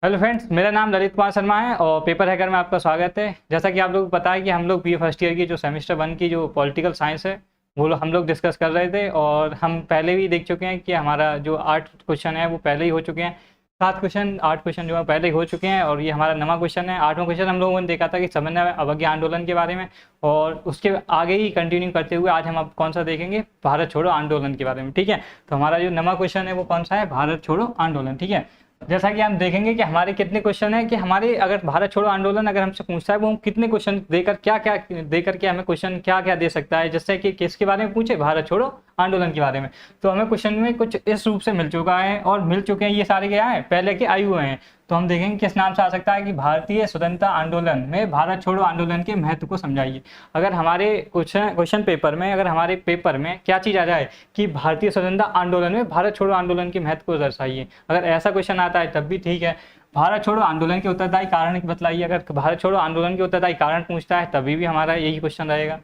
Hello friends, मेरा नाम ललित कुमार शर्मा है और पेपर हैकर में आपका स्वागत है। जैसा कि आप लोगों को पता है कि हम लोग बीए फर्स्ट ईयर की जो सेमेस्टर 1 की जो पॉलिटिकल साइंस है वो हम लोग डिस्कस कर रहे थे और हम पहले भी देख चुके हैं कि हमारा जो 8 क्वेश्चन है वो पहले ही हो चुके हैं। 8 क्वेश्चन जो है पहले ही हो चुके हैं और ये हमारा नवा क्वेश्चन है। 8वां क्वेश्चन हम लोगों ने देखा था कि समन्वय अवज्ञा आंदोलन के बारे में, और उसके आगे ही कंटिन्यू करते हुए आज हम अब कौन सा देखेंगे, भारत छोड़ो आंदोलन के बारे में। ठीक है, तो हमारा जो नवा क्वेश्चन है वो कौन सा है, भारत छोड़ो आंदोलन। ठीक है, जैसा कि हम देखेंगे कि हमारे कितने क्वेश्चन है कि हमारे अगर भारत छोड़ो आंदोलन अगर हमसे पूछता है वो हम कितने क्वेश्चन देकर क्या क्या देकर के हमें क्वेश्चन क्या क्या दे सकता है। जैसे कि किसके बारे में पूछे, भारत छोड़ो आंदोलन के बारे में, तो हमें क्वेश्चन में कुछ इस रूप से मिल चुका है और मिल चुके हैं। ये सारे क्या है, पहले के आए हुए हैं। तो हम देखेंगे किस नाम से आ सकता है कि भारतीय स्वतंत्रता आंदोलन में भारत छोड़ो आंदोलन के महत्व को समझाइए। अगर हमारे क्वेश्चन पेपर में, अगर हमारे पेपर में क्या चीज़ आ जाए कि भारतीय स्वतंत्रता आंदोलन में भारत छोड़ो आंदोलन के महत्व को दर्शाइए, अगर ऐसा क्वेश्चन आता है तब भी ठीक है। भारत छोड़ो आंदोलन के उत्तरदायी कारण बतलाइए, अगर भारत छोड़ो आंदोलन के उत्तरदायी कारण पूछता है तभी भी हमारा यही क्वेश्चन रहेगा।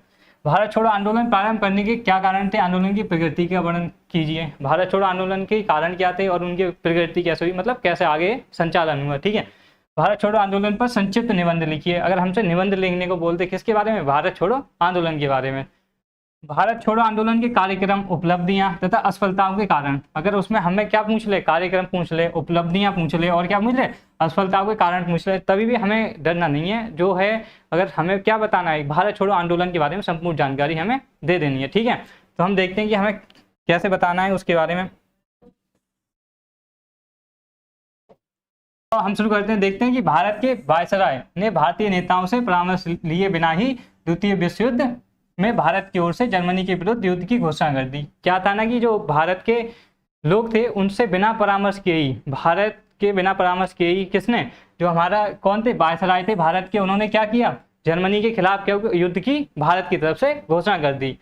भारत छोड़ो आंदोलन प्रारंभ करने के क्या कारण थे, आंदोलन की प्रगति का वर्णन कीजिए। भारत छोड़ो आंदोलन के कारण क्या थे और उनकी प्रगति कैसे हुई, मतलब कैसे आगे संचालन हुआ। ठीक है, भारत छोड़ो आंदोलन पर संक्षिप्त निबंध लिखिए। अगर हमसे निबंध लिखने को बोलते किसके बारे में, भारत छोड़ो आंदोलन के बारे में। भारत छोड़ो आंदोलन के कार्यक्रम, उपलब्धियां तथा असफलताओं के कारण, अगर उसमें हमें क्या पूछ ले, कार्यक्रम पूछ ले, उपलब्धियां पूछ ले और क्या पूछ ले, असफलताओं के कारण पूछ ले, तभी भी हमें डरना नहीं है। जो है अगर हमें क्या बताना है, भारत छोड़ो आंदोलन के बारे में संपूर्ण जानकारी हमें दे देनी है। ठीक है, तो हम देखते हैं कि हमें कैसे बताना है उसके बारे में। तो हम शुरू करते हैं, देखते हैं कि भारत के वायसराय ने भारतीय नेताओं से परामर्श लिए बिना ही द्वितीय विश्व युद्ध में भारत की ओर से जर्मनी के विरुद्ध युद्ध की घोषणा कर दी। क्या था ना कि जो भारत के लोग थे उनसे बिना परामर्श किए ही, भारत के बिना परामर्श किए ही किसने, जो हमारा कौन थे, वायसराय थे भारत के, उन्होंने क्या किया, जर्मनी के खिलाफ क्या युद्ध की भारत की तरफ से घोषणा कर दी।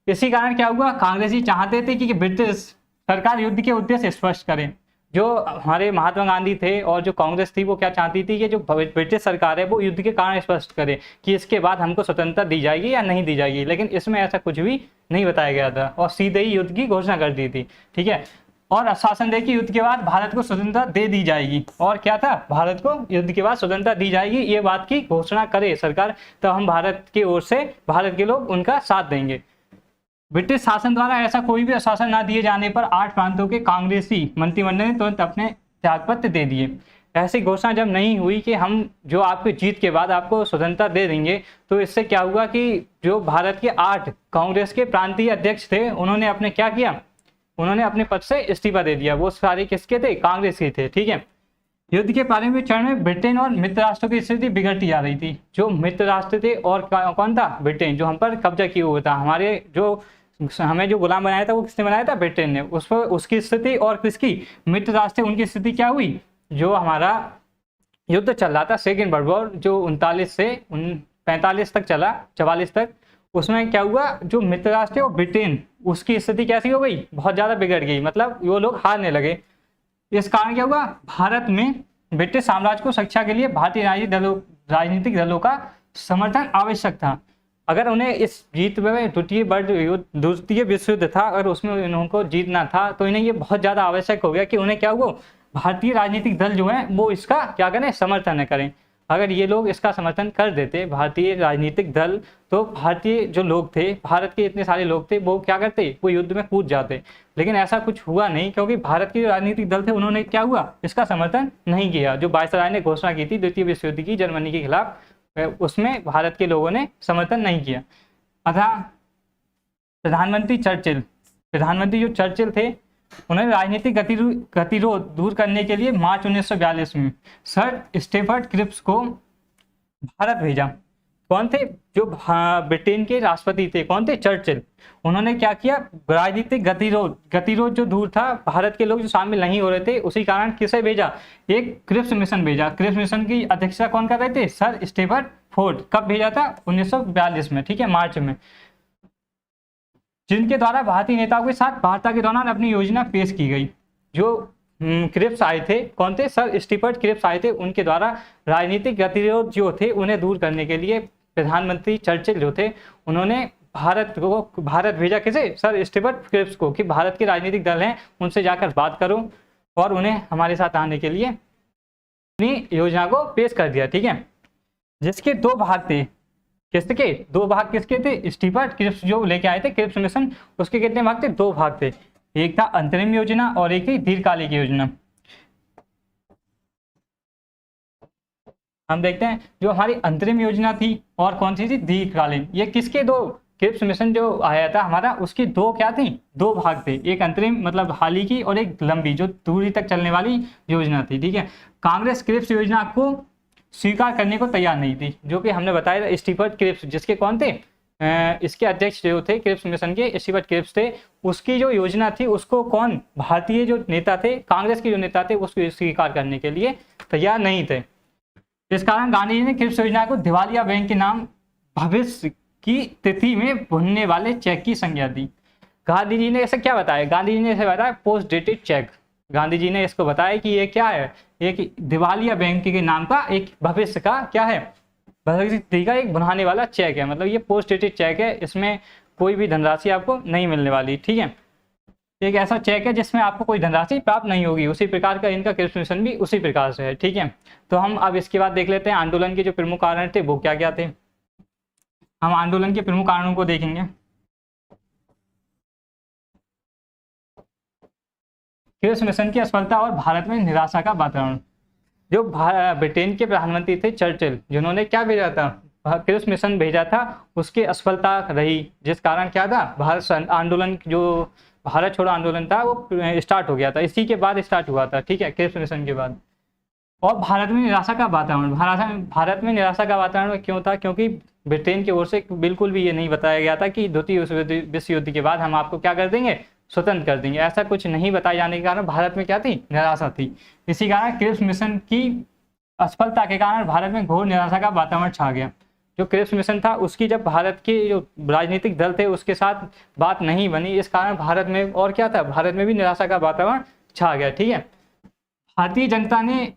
इसी कारण क्या हुआ, कांग्रेसी चाहते थे कि ब्रिटिश सरकार युद्ध के उद्देश्य स्पष्ट करे। जो हमारे महात्मा गांधी थे और जो कांग्रेस थी वो क्या चाहती थी कि जो ब्रिटिश सरकार है वो युद्ध के कारण स्पष्ट करे कि इसके बाद हमको स्वतंत्रता दी जाएगी या नहीं दी जाएगी, लेकिन इसमें ऐसा कुछ भी नहीं बताया गया था और सीधे ही युद्ध की घोषणा कर दी थी। ठीक है, और आश्वासन दे कि युद्ध के बाद भारत को स्वतंत्रता दे दी जाएगी, और क्या था, भारत को युद्ध के बाद स्वतंत्रता दी जाएगी, ये बात की घोषणा करे सरकार, तो हम भारत की ओर से, भारत के लोग उनका साथ देंगे। ब्रिटिश शासन द्वारा ऐसा कोई भी आश्वासन न दिए जाने पर 8 प्रांतों के कांग्रेसी मंत्रिमंडल ने तुरंत अपने त्यागपत्र दे दिए। ऐसी घोषणा जब नहीं हुई कि हम जो आपकी जीत के बाद आपको स्वतंत्रता दे देंगे, तो इससे क्या हुआ कि जो भारत के 8 कांग्रेस के प्रांतीय अध्यक्ष थे उन्होंने अपने क्या किया, उन्होंने अपने पद से इस्तीफा दे दिया। वो सारे किसके थे, कांग्रेस के थे। ठीक है, युद्ध के प्रारंभिक चरण में ब्रिटेन और मित्र राष्ट्रों की स्थिति बिगड़ती जा रही थी। जो मित्र राष्ट्र थे और कौन था, ब्रिटेन, जो हम पर कब्जा किया हुआ था, हमारे जो हमें जो गुलाम बनाया था वो किसने बनाया था, ब्रिटेन ने। उस पर उसकी स्थिति और किसकी, मित्र राष्ट्र, उनकी स्थिति क्या हुई, जो हमारा युद्ध चल रहा था सेकेंड वर्ल्ड वॉर, जो 39 से 45 तक चला, 44 तक, उसमें क्या हुआ, जो मित्र राष्ट्र और ब्रिटेन, उसकी स्थिति कैसी हो गई, बहुत ज़्यादा बिगड़ गई, मतलब वो लोग हारने लगे। इस कारण क्या हुआ, भारत में ब्रिटिश साम्राज्य को सुरक्षा के लिए भारतीय राजनीतिक दलों का समर्थन आवश्यक था। अगर उन्हें इस जीत में द्वितीय विश्व युद्ध था, अगर उसमें उनको जीतना था तो इन्हें ये बहुत ज़्यादा आवश्यक हो गया कि उन्हें क्या हुआ, भारतीय राजनीतिक दल जो है वो इसका क्या करें, समर्थन करें। अगर ये लोग इसका समर्थन कर देते, भारतीय राजनीतिक दल, तो भारतीय जो लोग थे, भारत के इतने सारे लोग थे, वो क्या करते, वो युद्ध में कूद जाते। लेकिन ऐसा कुछ हुआ नहीं, क्योंकि भारत के राजनीतिक दल थे उन्होंने क्या हुआ, इसका समर्थन नहीं किया। जो वायसराय ने घोषणा की थी द्वितीय विश्व युद्ध की जर्मनी के खिलाफ, उसमें भारत के लोगों ने समर्थन नहीं किया। अतः प्रधानमंत्री जो चर्चिल थे, उन्होंने राजनीतिक गतिरोध दूर करने के लिए मार्च 1942 में सर स्टेफर्ड क्रिप्स को भारत भेजा। कौन थे, जो ब्रिटेन के राष्ट्रपति थे, कौन थे, चर्चिल। उन्होंने क्या किया, राजनीतिक गतिरोध जो दूर था, भारत के लोग जो शामिल नहीं हो रहे थे, उसी कारण किसे भेजा, एक क्रिप्स मिशन भेजा। क्रिप्स मिशन की अध्यक्षता कौन कर रहे थे, सर स्टेफर्ड फोर्ड। कब भेजा था, 1942 में। ठीक है, मार्च में, जिनके द्वारा भारतीय नेताओं के साथ वार्ता के दौरान अपनी योजना पेश की गई। जो क्रिप्स आए थे, कौन थे, सर स्टीफर्ड क्रिप्स आए थे, उनके द्वारा राजनीतिक गतिरोध जो थे उन्हें दूर करने के लिए प्रधानमंत्री चर्चिल जो थे उन्होंने भारत भेजा, किसे, सर स्टीफर्ड क्रिप्स को, कि भारत के राजनीतिक दल हैं उनसे जाकर बात करो और उन्हें हमारे साथ आने के लिए अपनी योजना को पेश कर दिया, ठीक है, जिसके 2 भाग थे। किसके 2 भाग किसके थे? स्टीफर्ड क्रिप्स जो लेके आए थे क्रिप्स मिशन, उसके कितने भाग थे? 2 भाग थे। एक था अंतरिम योजना और एक थी दीर्घकालिक योजना। हम देखते हैं जो हमारी अंतरिम योजना थी और कौन सी थी? दीर्घकालीन। ये किसके 2? क्रिप्स मिशन जो आया था हमारा, उसकी 2 क्या थी? 2 भाग थे। एक अंतरिम मतलब हाल ही की, और एक लंबी जो दूरी तक चलने वाली योजना थी, ठीक है। कांग्रेस क्रिप्स योजना को स्वीकार करने को तैयार नहीं थी, जो कि हमने बताया था स्टीफर्ड क्रिप्स, जिसके कौन थे? इसके अध्यक्ष जो थे क्रिप्स मिशन के, स्टीफर्ड क्रिप्स थे। उसकी जो योजना थी उसको कौन? भारतीय जो नेता थे, कांग्रेस के जो नेता थे, उसको स्वीकार करने के लिए तैयार नहीं थे। इस कारण गांधी जी ने क्रिप्स योजना को दिवालिया बैंक के नाम भविष्य की तिथि में भुनने वाले चेक की संज्ञा दी। गांधी जी ने ऐसा क्या बताया? गांधी जी ने ऐसे बताया post dated cheque. Gandhi ji ने इसको बताया कि ये क्या है? एक दिवालिया बैंक के नाम का एक भविष्य का क्या है? भविष्य तिथि का एक बनाने वाला चेक है, मतलब ये पोस्ट डेटेड चेक है, इसमें कोई भी धनराशि आपको नहीं मिलने वाली, ठीक है। एक ऐसा चेक है जिसमें आपको कोई धनराशि प्राप्त नहीं होगी। उसी प्रकार का इनका क्रिप्स मिशन भी उसी प्रकार से है, ठीक है। तो हम अब इसके बाद देख लेते हैं आंदोलन के जो प्रमुख कारण थे वो क्या क्या थे। हम आंदोलन के प्रमुख कारणों को देखेंगे। क्रिप्स मिशन की असफलता और भारत में निराशा का वातावरण। जो ब्रिटेन के प्रधानमंत्री थे चर्चिल, जिन्होंने क्या भेजा था? क्रिप्स मिशन भेजा था, उसकी असफलता रही, जिस कारण क्या था? भारत आंदोलन जो भारत छोड़ो आंदोलन था वो स्टार्ट हो गया था, इसी के बाद स्टार्ट हुआ था, ठीक है, क्रिप्स मिशन के बाद। और भारत में निराशा का वातावरण। भारत में निराशा का वातावरण क्यों था? क्योंकि ब्रिटेन की ओर से बिल्कुल भी ये नहीं बताया गया था कि द्वितीय विश्व युद्ध के बाद हम आपको क्या कर देंगे? स्वतंत्र कर देंगे। ऐसा कुछ नहीं बताए जाने के कारण भारत में क्या थी? निराशा थी। इसी कारण क्रिप्स मिशन की असफलता के कारण भारत में घोर निराशा का वातावरण छा गया। जो क्रिप्स मिशन था उसकी जब भारत के जो राजनीतिक दल थे उसके साथ बात नहीं बनी, इस कारण भारत में और क्या था? भारत में भी निराशा का वातावरण छा गया, ठीक है। भारतीय जनता ने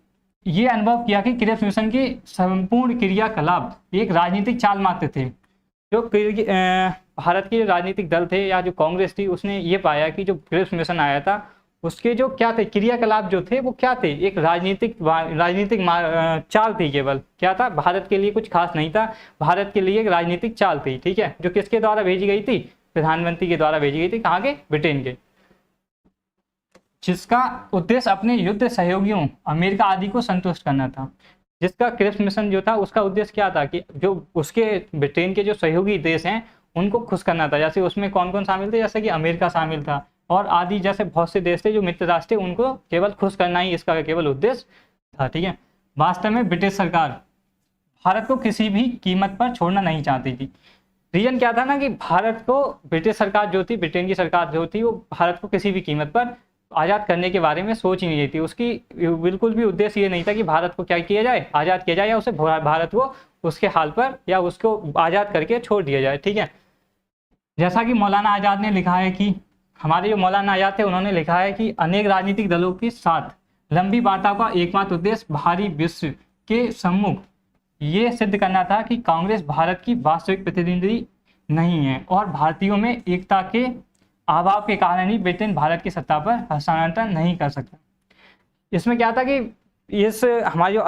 ये अनुभव किया कि क्रिप्स मिशन की संपूर्ण क्रियाकलाप एक राजनीतिक चाल मात्र थे। जो भारत के राजनीतिक दल थे या जो कांग्रेस थी, उसने ये पाया कि जो क्रिप्स मिशन आया था उसके जो क्या थे? क्रियाकलाप जो थे वो क्या थे? एक राजनीतिक चाल थी केवल। क्या था? भारत के लिए कुछ खास नहीं था, भारत के लिए एक राजनीतिक चाल थी, ठीक है, जो किसके द्वारा भेजी गई थी? प्रधानमंत्री के द्वारा भेजी गई थी। कहाँ के? ब्रिटेन के। जिसका उद्देश्य अपने युद्ध सहयोगियों अमेरिका आदि को संतुष्ट करना था। जिसका क्रिप्स मिशन जो था उसका उद्देश्य क्या था? कि जो उसके ब्रिटेन के जो सहयोगी देश हैं उनको खुश करना था। जैसे उसमें कौन कौन शामिल थे? जैसे कि अमेरिका शामिल था और आदि जैसे बहुत से देश थे जो मित्र राष्ट्र थे, उनको केवल खुश करना ही इसका केवल उद्देश्य था, ठीक है। वास्तव में ब्रिटिश सरकार भारत को किसी भी कीमत पर छोड़ना नहीं चाहती थी। रीजन क्या था ना कि भारत को ब्रिटिश सरकार जो थी, ब्रिटेन की सरकार जो थी, वो भारत को किसी भी कीमत पर आज़ाद करने के बारे में सोच ही नहीं रही थी। उसकी बिल्कुल भी उद्देश्य ये नहीं था कि भारत को क्या किया जाए? आज़ाद किया जाए, या उसे भारत को उसके हाल पर या उसको आज़ाद करके छोड़ दिया जाए, ठीक है। जैसा कि मौलाना आज़ाद ने लिखा है कि हमारे जो मौलाना आज़ाद थे उन्होंने लिखा है कि अनेक राजनीतिक दलों के साथ लंबी वार्ता का एकमात्र उद्देश्य भारी विश्व के सम्मुख ये सिद्ध करना था कि कांग्रेस भारत की वास्तविक प्रतिनिधि नहीं है और भारतीयों में एकता के अभाव के कारण ही ब्रिटेन भारत की सत्ता पर हस्तांतरण नहीं कर सकता। इसमें क्या था कि इस हमारे जो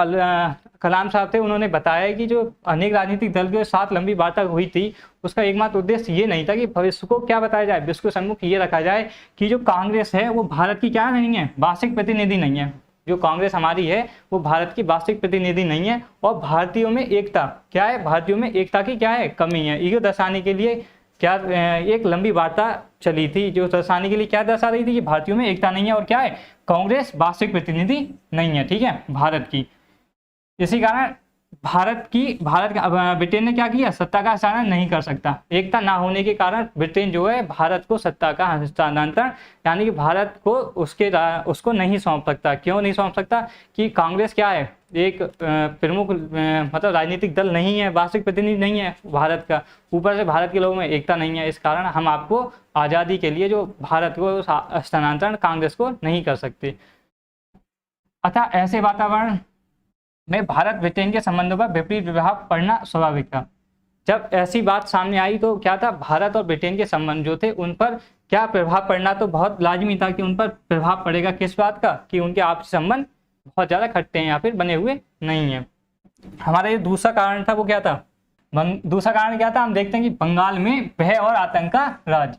कलाम साहब थे उन्होंने बताया कि जो अनेक राजनीतिक दल के साथ लंबी वार्ता हुई थी उसका एकमात्र उद्देश्य ये नहीं था कि भविष्य को क्या बताया जाए, विश्व के सम्मुख ये रखा जाए कि जो कांग्रेस है वो भारत की क्या नहीं है? वास्तविक प्रतिनिधि नहीं है। जो कांग्रेस हमारी है वो भारत की वास्तविक प्रतिनिधि नहीं है और भारतीयों में एकता क्या है? भारतीयों में एकता की क्या है? कमी है। ये दर्शाने के लिए क्या एक लंबी वार्ता चली थी जो दर्शाने के लिए क्या दर्शा रही थी कि भारतीयों में एकता नहीं है और क्या है? कांग्रेस वास्तविक प्रतिनिधि नहीं है, ठीक है, भारत की। इसी कारण ब्रिटेन ने क्या किया? सत्ता का हस्तांतरण नहीं कर सकता। एकता ना होने के कारण ब्रिटेन जो है भारत को सत्ता का हस्तांतरण यानी कि भारत को उसको नहीं सौंप सकता। क्यों नहीं सौंप सकता? कि कांग्रेस क्या है? एक प्रमुख मतलब राजनीतिक दल नहीं है, वास्तविक प्रतिनिधि नहीं है भारत का। ऊपर से भारत के लोगों में एकता नहीं है। इस कारण हम आपको आज़ादी के लिए जो भारत को हस्तांतरण कांग्रेस को नहीं कर सकते। अतः ऐसे वातावरण में भारत ब्रिटेन के संबंधों पर विपरीत प्रभाव पड़ना स्वाभाविक था। जब ऐसी बात सामने आई तो क्या था? भारत और ब्रिटेन के संबंध जो थे उन पर क्या प्रभाव पड़ना तो बहुत लाजमी था कि उन पर प्रभाव पड़ेगा। किस बात का? कि उनके आपसी संबंध बहुत ज़्यादा खट्टे हैं या फिर बने हुए नहीं हैं। हमारा ये दूसरा कारण था वो क्या था, दूसरा कारण क्या था, हम देखते हैं कि बंगाल में भय और आतंक का राज।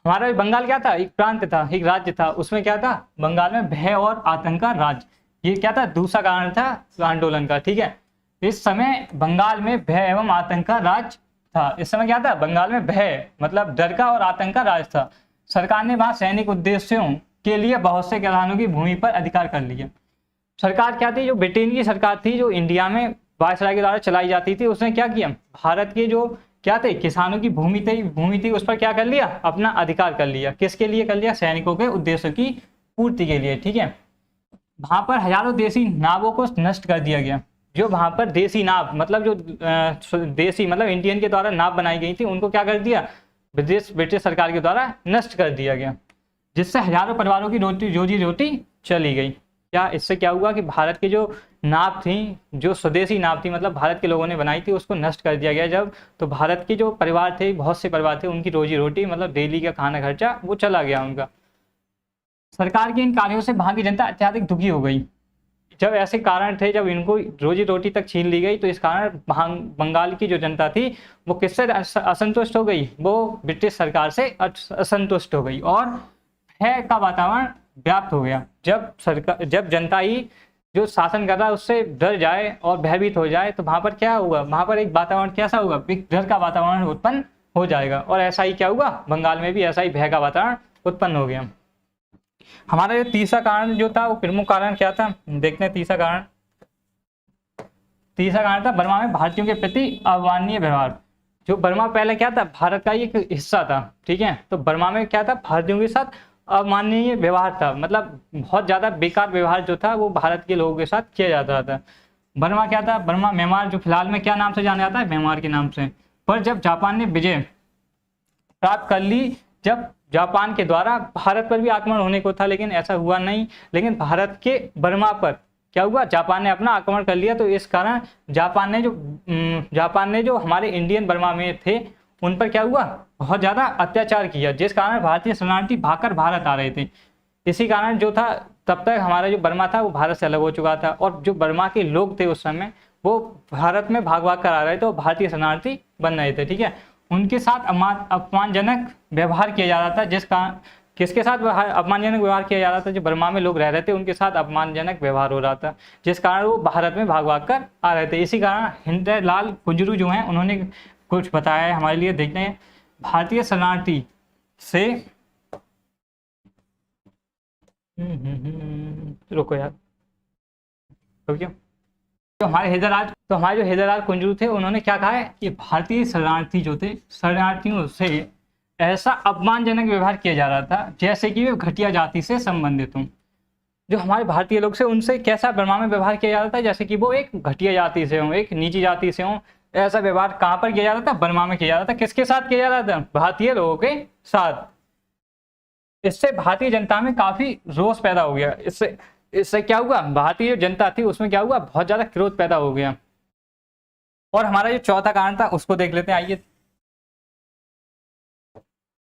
हमारा बंगाल क्या था, एक प्रांत था, एक राज्य था, उसमें क्या था, बंगाल में भय और आतंक का राज। ये क्या था, दूसरा कारण था आंदोलन का। ठीक है, इस समय बंगाल में भय एवं आतंक का राज था। इस समय क्या था, बंगाल में भय मतलब डर का और आतंक का राज था। सरकार ने वहां सैनिक उद्देश्यों के लिए बहुत से किसानों की भूमि पर अधिकार कर लिया। सरकार क्या थी, जो ब्रिटेन की सरकार थी, जो इंडिया में वायसराय के द्वारा चलाई जाती थी, उसने क्या किया, भारत के जो क्या थे किसानों की भूमि थी उस पर क्या कर लिया, अपना अधिकार कर लिया। किसके लिए कर लिया, सैनिकों के उद्देश्यों की पूर्ति के लिए। ठीक है, वहां पर हजारों देसी नावों को नष्ट कर दिया गया। जो वहां पर देसी नाव मतलब जो देसी मतलब इंडियन के द्वारा नाव बनाई गई थी, उनको क्या कर दिया, ब्रिटिश सरकार के द्वारा नष्ट कर दिया गया, जिससे हजारों परिवारों की रोजी रोटी चली गई। क्या इससे क्या हुआ कि भारत की जो नाव थी, जो स्वदेशी नाव थी, मतलब भारत के लोगों ने बनाई थी, उसको नष्ट कर दिया गया जब, तो भारत के जो परिवार थे, बहुत से परिवार थे, उनकी रोजी रोटी मतलब डेली का खाना खर्चा वो चला गया उनका। सरकार के इन कार्यों से वहां की जनता अत्यधिक दुखी हो गई। जब ऐसे कारण थे, जब इनको रोजी रोटी तक छीन ली गई, तो इस कारण बंगाल की जो जनता थी वो किससे असंतुष्ट हो गई, वो ब्रिटिश सरकार से असंतुष्ट हो गई और भय का वातावरण व्याप्त हो गया। जब जनता ही जो शासन कर रहा है उससे डर जाए और भयभीत हो जाए, तो वहां पर क्या होगा, वहां पर एक वातावरण कैसा होगा, एक डर का वातावरण उत्पन्न हो जाएगा। और ऐसा ही क्या हुआ, बंगाल में भी ऐसा ही भय का वातावरण उत्पन्न हो गया। हमारा जो तीसरा कारण जो था, वो प्रमुख कारण क्या था, देखते हैं। तीसरा कारण था बर्मा में भारतीयों के प्रति अवांछनीय व्यवहार। जो बर्मा पहले क्या था, भारत का एक हिस्सा था। ठीक है, तो बर्मा में क्या था, भारतीयों के साथ अमानवीय व्यवहार था, मतलब बहुत ज्यादा बेकार व्यवहार जो था वो भारत के लोगों के साथ किया जाता था। बर्मा क्या था, बर्मा म्यांमार, जो फिलहाल में क्या नाम से जाना जाता है, म्यांमार के नाम से। पर जब जापान ने विजय प्राप्त कर ली, जब जापान के द्वारा भारत पर भी आक्रमण होने को था, लेकिन ऐसा हुआ नहीं, लेकिन भारत के बर्मा पर क्या हुआ, जापान ने अपना आक्रमण कर लिया। तो इस कारण जापान ने जो हमारे इंडियन बर्मा में थे उन पर क्या हुआ, बहुत ज्यादा अत्याचार किया, जिस कारण भारतीय शरणार्थी भागकर भारत आ रहे थे। इसी कारण जो था, तब तक हमारा जो बर्मा था वो भारत से अलग हो चुका था, और जो बर्मा के लोग थे उस समय वो भारत में भाग भाग कर आ रहे थे और भारतीय शरणार्थी बन रहे थे। ठीक है, उनके साथ अपमानजनक व्यवहार किया जा रहा था, जिस कारण किसके साथ अपमानजनक व्यवहार किया जा रहा था, जो बर्मा में लोग रह रहे थे उनके साथ अपमानजनक व्यवहार हो रहा था, जिस कारण वो भारत में भाग भाग कर आ रहे थे। इसी कारण हृदयलाल कुंजरू जो हैं उन्होंने कुछ बताया है हमारे लिए, देखते हैं। भारतीय शरणार्थी से रुको यार, रुकिए। तो हमारे जो हृदयलाल कुंजरू थे उन्होंने क्या कहा है कि भारतीय शरणार्थी जो थे, शरणार्थियों से ऐसा अपमानजनक व्यवहार किया जा रहा था जैसे कि वे घटिया जाति से संबंधित हों। जो हमारे भारतीय लोग से उनसे कैसा बर्मा में व्यवहार किया जा रहा था, जैसे कि वो एक घटिया जाति से हों, एक नीची जाति से हों। ऐसा व्यवहार कहाँ पर किया जा रहा था, बर्मा में किया जा रहा था। किसके साथ किया जा रहा था, भारतीय लोगों के साथ। इससे भारतीय जनता में काफी रोष पैदा हो गया। इससे क्या हुआ, भारतीय जनता थी उसमें क्या हुआ, बहुत ज्यादा क्रोध पैदा हो गया। और हमारा जो चौथा कारण था उसको देख लेते हैं, आइए।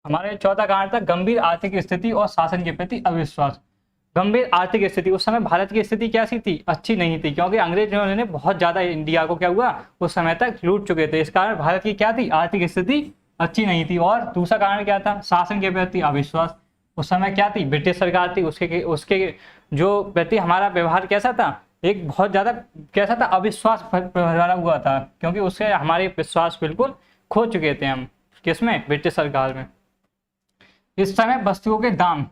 हमारा चौथा कारण था गंभीर आर्थिक स्थिति और शासन के प्रति अविश्वास। गंभीर आर्थिक स्थिति, उस समय भारत की स्थिति कैसी थी, अच्छी नहीं थी, क्योंकि अंग्रेजों ने बहुत ज्यादा इंडिया को क्या हुआ उस समय तक लूट चुके थे। इस कारण भारत की क्या थी, आर्थिक स्थिति अच्छी नहीं थी। और दूसरा कारण क्या था, शासन के प्रति अविश्वास। उस समय क्या थी, ब्रिटिश सरकार थी, उसके जो प्रति हमारा व्यवहार कैसा था, एक बहुत ज्यादा कैसा था, अविश्वास भरा हुआ था, क्योंकि उससे हमारे विश्वास बिल्कुल खो चुके थे हम, किसमें, ब्रिटिश सरकार में। इस समय वस्तुओं के दाम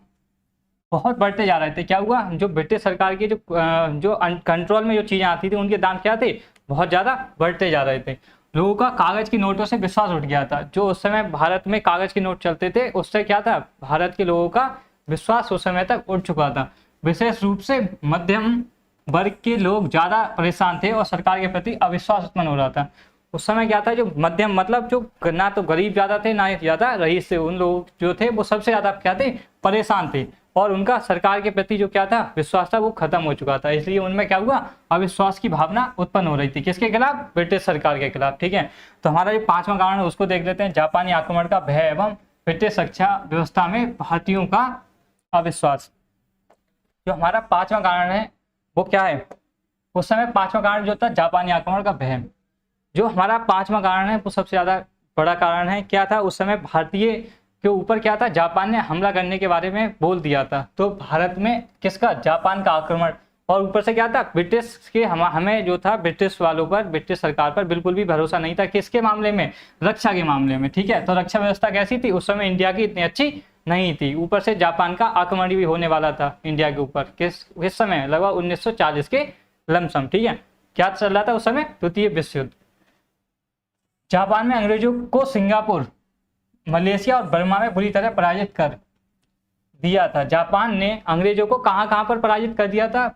बहुत बढ़ते जा रहे थे। क्या हुआ, जो ब्रिटिश सरकार की जो कंट्रोल में जो चीजें आती थी उनके दाम क्या थे, बहुत ज्यादा बढ़ते जा रहे थे। लोगों का कागज की नोटों से विश्वास उठ गया था। जो उस समय भारत में कागज के नोट चलते थे उससे क्या था, भारत के लोगों का विश्वास उस समय तक उठ चुका था। विशेष रूप से मध्यम वर्ग के लोग ज्यादा परेशान थे और सरकार के प्रति अविश्वास उत्पन्न हो रहा था। उस समय क्या था, जो मध्यम मतलब जो ना तो गरीब ज्यादा थे ना ज्यादा रईस थे, उन लोग जो थे वो सबसे ज्यादा क्या थे, परेशान थे, और उनका सरकार के प्रति जो क्या था, विश्वास था, वो खत्म हो चुका था। इसलिए उनमें क्या हुआ, अविश्वास की भावना उत्पन्न हो रही थी, किसके खिलाफ, ब्रिटिश सरकार के खिलाफ। ठीक है, तो हमारा जो पांचवा कारण है उसको देख लेते हैं, जापानी आक्रमण का भय एवं ब्रिटिश रक्षा व्यवस्था में भारतीयों का अविश्वास। जो हमारा पांचवा कारण है वो क्या है, उस समय पांचवा कारण जो था जापानी आक्रमण का भय। जो हमारा पांचवा कारण है वो सबसे ज्यादा बड़ा कारण है। क्या था, उस समय भारतीय के ऊपर क्या था, जापान ने हमला करने के बारे में बोल दिया था। तो भारत में किसका, जापान का आक्रमण, और ऊपर से क्या था, ब्रिटिश के हमें जो था ब्रिटिश वालों पर, ब्रिटिश सरकार पर बिल्कुल भी भरोसा नहीं था। किसके मामले में, रक्षा के मामले में। ठीक है, तो रक्षा व्यवस्था कैसी थी उस समय, इंडिया की इतनी अच्छी नहीं थी। ऊपर से जापान का आक्रमण भी होने वाला था इंडिया के ऊपर। किस समय, लगभग 1940 के लमसम। ठीक है, क्या चल रहा था उस समय, द्वितीय विश्व युद्ध। जापान में अंग्रेजों को सिंगापुर, मलेशिया और बर्मा में बुरी तरह पराजित कर दिया था। जापान ने अंग्रेजों को कहां पर पराजित कर दिया था,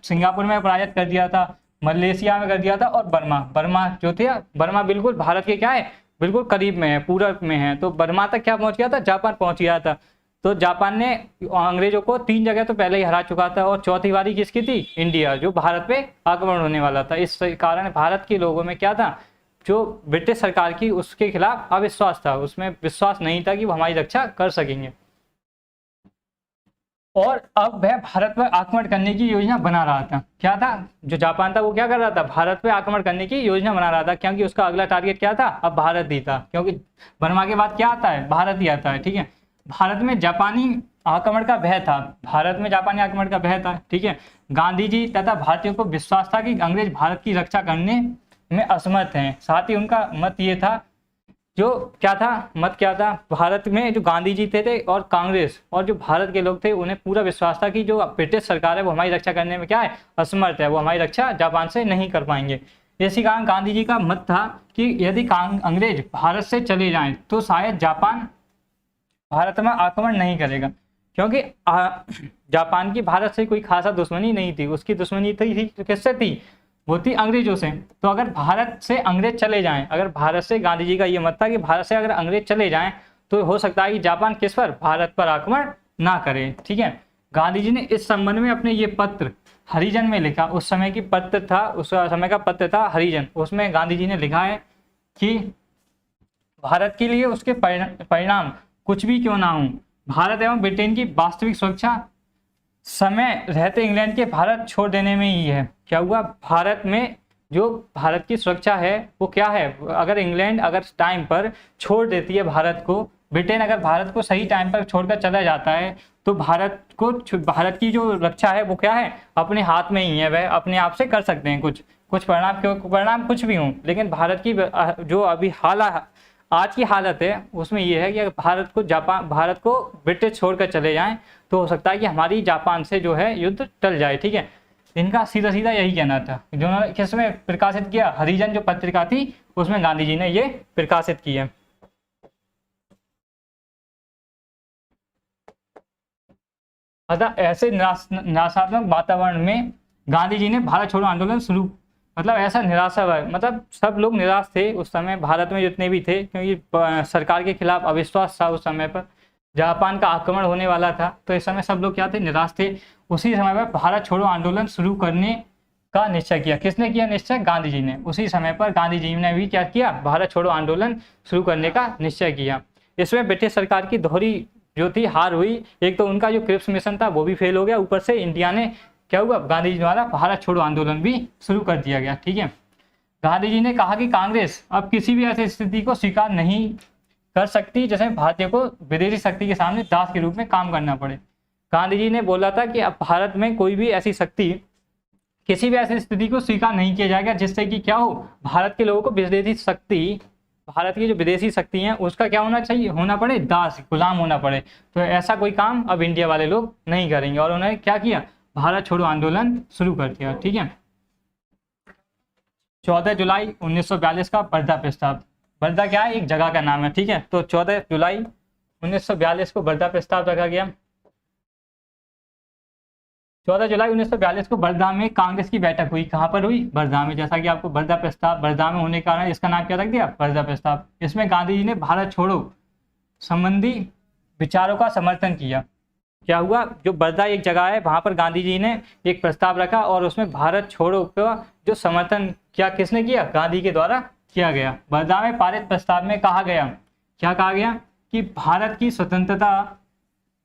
सिंगापुर में पराजित कर दिया था, मलेशिया में कर दिया था, और बर्मा जो थे, बर्मा बिल्कुल भारत के क्या है, बिल्कुल करीब में है, पूरब में है। तो बर्मा तक क्या पहुंच गया था, जापान पहुंच गया था। तो जापान ने अंग्रेजों को 3 जगह तो पहले ही हरा चुका था, और चौथी बारी किसकी थी, इंडिया, जो भारत पे आक्रमण होने वाला था। इस कारण भारत के लोगों में क्या था, जो ब्रिटिश सरकार की उसके खिलाफ अविश्वास था, उसमें विश्वास नहीं था कि वो हमारी रक्षा कर सकेंगे। और अब वह भारत पर आक्रमण करने की योजना बना रहा था। क्या था, जो जापान था वो क्या कर रहा था, भारत पर आक्रमण करने की योजना बना रहा था, क्योंकि उसका अगला टारगेट क्या था, अब भारत ही था। क्योंकि बर्मा के बाद क्या आता है, भारत ही आता है। ठीक है, भारत में जापानी आक्रमण का भय था, भारत में जापानी आक्रमण का भय था। ठीक है, गांधी जी तथा भारतीयों को विश्वास था कि अंग्रेज भारत की रक्षा करने में असमर्थ हैं। साथ ही उनका मत ये था, जो क्या था, मत क्या था, भारत में जो गांधी जी थे और कांग्रेस और जो भारत के लोग थे, उन्हें पूरा विश्वास था कि जो ब्रिटिश सरकार है वो हमारी रक्षा करने में क्या है, असमर्थ है, वो हमारी रक्षा जापान से नहीं कर पाएंगे। इसी कारण गांधी जी का मत था कि यदि अंग्रेज भारत से चले जाएं तो शायद जापान भारत में आक्रमण नहीं करेगा, क्योंकि जापान की भारत से कोई खासा दुश्मनी नहीं थी। उसकी दुश्मनी थी किससे थी, वो थी अंग्रेजों से। तो अगर भारत से अंग्रेज चले जाएं, अगर भारत से, गांधी जी का ये मत था कि भारत से अगर अंग्रेज चले जाएं तो हो सकता है कि जापान किस पर, भारत पर आक्रमण ना करे। ठीक है, गांधी जी ने इस संबंध में अपने ये पत्र हरिजन में लिखा। उस समय की पत्र था, उस समय का पत्र था हरिजन। उसमें गांधी जी ने लिखा है कि भारत के लिए उसके परिणाम कुछ भी क्यों ना हो, भारत एवं ब्रिटेन की वास्तविक सुरक्षा समय रहते इंग्लैंड के भारत छोड़ देने में ही है। क्या हुआ, भारत में जो भारत की सुरक्षा है वो क्या है, अगर इंग्लैंड अगर टाइम पर छोड़ देती है भारत को, ब्रिटेन अगर भारत को सही टाइम पर छोड़कर चला जाता है, तो भारत की जो रक्षा है वो क्या है, अपने हाथ में ही है। वह अपने आप से कर सकते हैं कुछ परिणाम कुछ भी हों, लेकिन भारत की जो अभी आज की हालत है उसमें ये है कि अगर भारत को ब्रिटिश छोड़कर चले जाएं तो हो सकता है कि हमारी जापान से जो है युद्ध टल जाए। ठीक है, इनका सीधा सीधा यही कहना था। जिन्होंने किसमें प्रकाशित किया, हरिजन जो पत्रिका थी उसमें गांधी जी ने ये प्रकाशित की है। अतः ऐसे निराशात्मक वातावरण में गांधी जी ने भारत छोड़ो आंदोलन शुरू, मतलब ऐसा निराशा है, मतलब सब लोग निराश थे उस समय, भारत में जितने भी थे, क्योंकि सरकार के खिलाफ अविश्वास था। उस समय पर जापान का आक्रमण होने वाला था, तो इस समय सब लोग क्या थे, निराश थे। उसी समय पर भारत छोड़ो आंदोलन शुरू करने का निश्चय किया। किसने किया निश्चय, गांधी जी ने। उसी समय पर गांधी जी ने भी क्या किया, भारत छोड़ो आंदोलन शुरू करने का निश्चय किया। इसमें ब्रिटिश सरकार की दोहरी जो थी हार हुई। एक तो उनका जो क्रिप्स मिशन था वो भी फेल हो गया, ऊपर से इंडिया ने क्या हुआ, गांधी जी द्वारा भारत छोड़ो आंदोलन भी शुरू कर दिया गया। ठीक है, गांधी जी ने कहा कि कांग्रेस अब किसी भी ऐसी स्थिति को स्वीकार नहीं कर सकती जैसे भारतीय को विदेशी शक्ति के सामने दास के रूप में काम करना पड़े। गांधी जी ने बोला था कि अब भारत में कोई भी ऐसी शक्ति, किसी भी ऐसी स्थिति को स्वीकार नहीं किया जाएगा जिससे कि क्या हो, भारत के लोगों को विदेशी शक्ति, भारत की जो विदेशी शक्ति है उसका क्या होना पड़े, दास, गुलाम होना पड़े। तो ऐसा कोई काम अब इंडिया वाले लोग नहीं करेंगे, और उन्होंने क्या किया, भारत छोड़ो आंदोलन शुरू कर दिया। ठीक है, 14 जुलाई 1942 का बर्दा प्रस्ताव। बर्दा क्या है, एक जगह का नाम है। ठीक है, तो 14 जुलाई 1942 को बर्दा प्रस्ताव रखा गया। 14 जुलाई 1942 को बर्दा में कांग्रेस की बैठक हुई। कहाँ पर हुई, बर्दा में। जैसा कि आपको बर्दा प्रस्ताव, बर्दा में होने के कारण इसका नाम क्या रख दिया, बर्दा प्रस्ताव। इसमें गांधी जी ने भारत छोड़ो संबंधी विचारों का समर्थन किया। क्या हुआ, जो बर्दा एक जगह है वहां पर गांधी जी ने एक प्रस्ताव रखा और उसमें भारत छोड़ो का जो समर्थन किया, किसने किया, गांधी के द्वारा किया गया। बर्दा में पारित प्रस्ताव में कहा गया, क्या कहा गया, कि भारत की स्वतंत्रता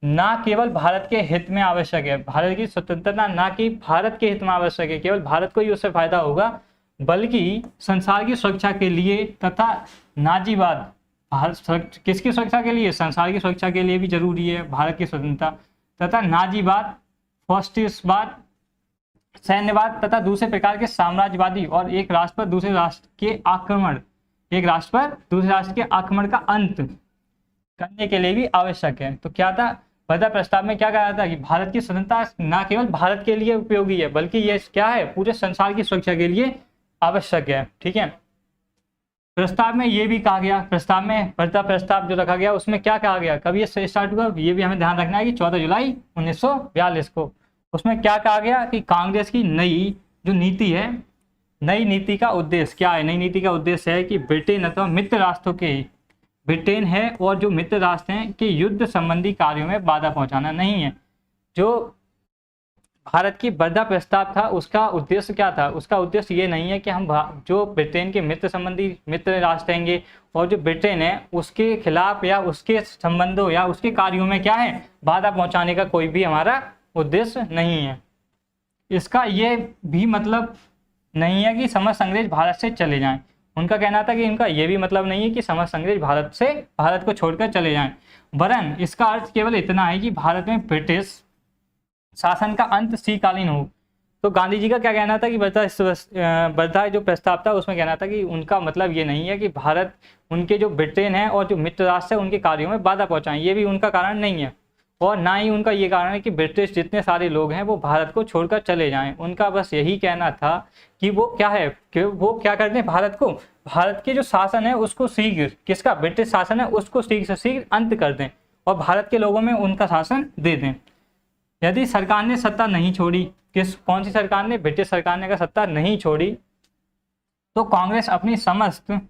ना केवल भारत के हित में आवश्यक है, भारत की स्वतंत्रता ना कि भारत के हित में आवश्यक है, केवल भारत को ही उससे फायदा होगा, बल्कि संसार की सुरक्षा के लिए तथा नाजीवाद, भारत किसकी सुरक्षा के लिए, संसार की सुरक्षा के लिए भी जरूरी है भारत की स्वतंत्रता, तथा नाजीवाद, फासिस्टवाद, सैन्यवाद तथा दूसरे प्रकार के साम्राज्यवादी और एक राष्ट्र पर दूसरे राष्ट्र के आक्रमण, एक राष्ट्र पर दूसरे राष्ट्र के आक्रमण का अंत करने के लिए भी आवश्यक है। तो क्या था वर्धा प्रस्ताव में, क्या कहा था कि भारत की स्वतंत्रता न केवल भारत के लिए उपयोगी है, बल्कि ये क्या है, पूरे संसार की सुरक्षा के लिए आवश्यक है। ठीक है, प्रस्ताव में ये भी कहा गया, प्रस्ताव में वर्धा प्रस्ताव जो रखा गया उसमें क्या कहा गया, कब ये स्टार्ट हुआ, ये भी हमें ध्यान रखना है कि 14 जुलाई 1942 को। उसमें क्या कहा गया कि कांग्रेस की नई जो नीति है, नई नीति का उद्देश्य क्या है, नई नीति का उद्देश्य है कि ब्रिटेन अथवा मित्र राष्ट्रों के, ब्रिटेन है और जो मित्र राष्ट्र हैं कि युद्ध संबंधी कार्यों में बाधा पहुंचाना नहीं है। जो भारत की वर्धा प्रस्ताव था उसका उद्देश्य क्या था, उसका उद्देश्य ये नहीं है कि हम जो ब्रिटेन के मित्र संबंधी मित्र राष्ट्र रहेंगे और जो ब्रिटेन है उसके खिलाफ या उसके संबंधों या उसके कार्यों में क्या है, बाधा पहुंचाने का कोई भी हमारा उद्देश्य नहीं है। इसका ये भी मतलब नहीं है कि समस्त अंग्रेज भारत से चले जाएं। उनका कहना था कि इनका ये भी मतलब नहीं है कि समस्त अंग्रेज भारत को छोड़कर चले जाएं, वरन इसका अर्थ केवल इतना है कि भारत में ब्रिटिश शासन का अंत शीतकालीन हो। तो गांधी जी का क्या कहना था कि वर्धा जो प्रस्ताव था उसमें कहना था कि उनका मतलब ये नहीं है कि भारत उनके जो ब्रिटेन है और जो मित्र राष्ट्र है उनके कार्यों में बाधा पहुंचाएं, ये भी उनका कारण नहीं है। और ना ही उनका ये कारण है कि ब्रिटिश जितने सारे लोग हैं वो भारत को छोड़कर चले जाएं। उनका बस यही कहना था कि वो क्या है कि वो क्या कर दें, भारत के जो शासन है उसको शीघ्र, किसका, ब्रिटिश शासन है उसको शीघ्र से शीघ्र अंत कर दें और भारत के लोगों में उनका शासन दे दें। यदि सरकार ने सत्ता नहीं छोड़ी, कौन सी सरकार ने, ब्रिटिश सरकार ने अगर सत्ता नहीं छोड़ी तो कांग्रेस अपनी समस्त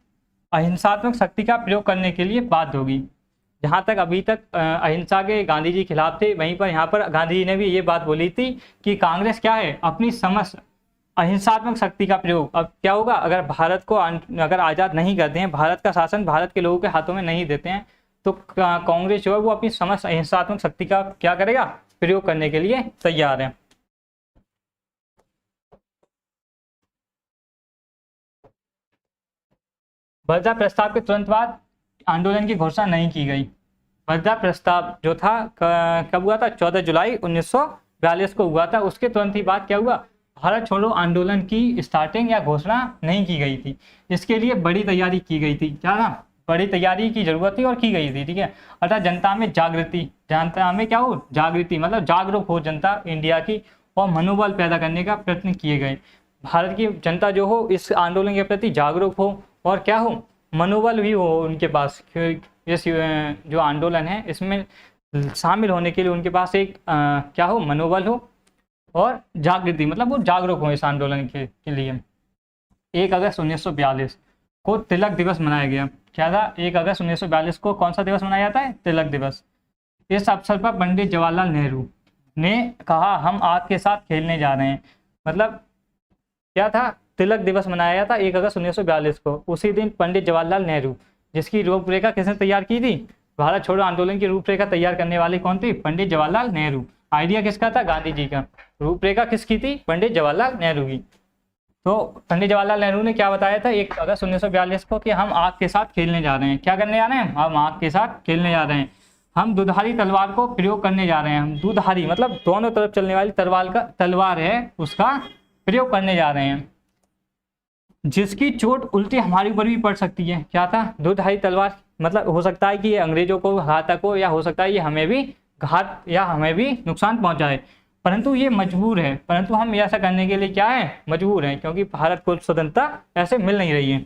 अहिंसात्मक शक्ति का प्रयोग करने के लिए बाध्य होगी। जहाँ तक अभी तक अहिंसा के गांधी जी खिलाफ थे, वहीं पर यहाँ पर गांधी जी ने भी ये बात बोली थी कि कांग्रेस क्या है, अपनी समस्त अहिंसात्मक शक्ति का प्रयोग। अब क्या होगा, अगर भारत को अगर आज़ाद नहीं करते हैं, भारत का शासन भारत के लोगों के हाथों में नहीं देते हैं, तो कांग्रेस जो है वो अपनी समस्त अहिंसात्मक शक्ति का क्या करेगा, प्रयोग करने के लिए तैयार है। वर्धा प्रस्ताव के तुरंत बाद आंदोलन की घोषणा नहीं की गई। वर्धा प्रस्ताव जो था कब हुआ था, 14 जुलाई 1942 को हुआ था। उसके तुरंत ही बाद क्या हुआ, भारत छोड़ो आंदोलन की स्टार्टिंग या घोषणा नहीं की गई थी। इसके लिए बड़ी तैयारी की गई थी, क्या था, बड़ी तैयारी की जरूरत थी और की गई थी। ठीक है, अर्थात जनता में जागृति, जनता में क्या हो, जागृति मतलब जागरूक हो जनता इंडिया की, और मनोबल पैदा करने का प्रयत्न किए गए। भारत की जनता जो हो इस आंदोलन के प्रति जागरूक हो और क्या हो, मनोबल भी हो उनके पास, इस जो आंदोलन है इसमें शामिल होने के लिए उनके पास एक क्या हो, मनोबल हो और जागृति, मतलब वो जागरूक हो इस आंदोलन के लिए। 1 अगस्त 1942 को तिलक दिवस मनाया गया। क्या था, 1 अगस्त 1942 को कौन सा दिवस मनाया जाता है, तिलक दिवस। इस अवसर पर पंडित जवाहरलाल नेहरू ने कहा, हम आपके साथ खेलने जा रहे हैं। मतलब क्या था, तिलक दिवस मनाया गया था 1 अगस्त 1942 को। उसी दिन पंडित जवाहरलाल नेहरू, जिसकी रूपरेखा किसने तैयार की थी, भारत छोड़ो आंदोलन की रूपरेखा तैयार करने वाले कौन थे, पंडित जवाहरलाल नेहरू। आइडिया किसका था, गांधी जी का। रूपरेखा किसकी थी, पंडित जवाहरलाल नेहरू की। तो पंडित जवाहरलाल नेहरू ने क्या बताया था 1 अगस्त 1942 को कि हम आग के साथ खेलने जा रहे हैं। क्या करने जा रहे हैं, हम आग के साथ खेलने जा रहे हैं। हम दुधारी तलवार को प्रयोग करने जा रहे हैं। हम दुधारी मतलब दोनों तरफ चलने वाली तलवार है उसका प्रयोग करने जा रहे हैं, जिसकी चोट उल्टी हमारे ऊपर भी पड़ सकती है। क्या था, दुधारी तलवार मतलब हो सकता है कि ये अंग्रेजों को घातक हो, या हो सकता है ये हमें भी घात या हमें भी नुकसान पहुंचाए, परंतु ये मजबूर है। परंतु हम ऐसा करने के लिए क्या है, मजबूर हैं, क्योंकि भारत को स्वतंत्रता ऐसे मिल नहीं रही है।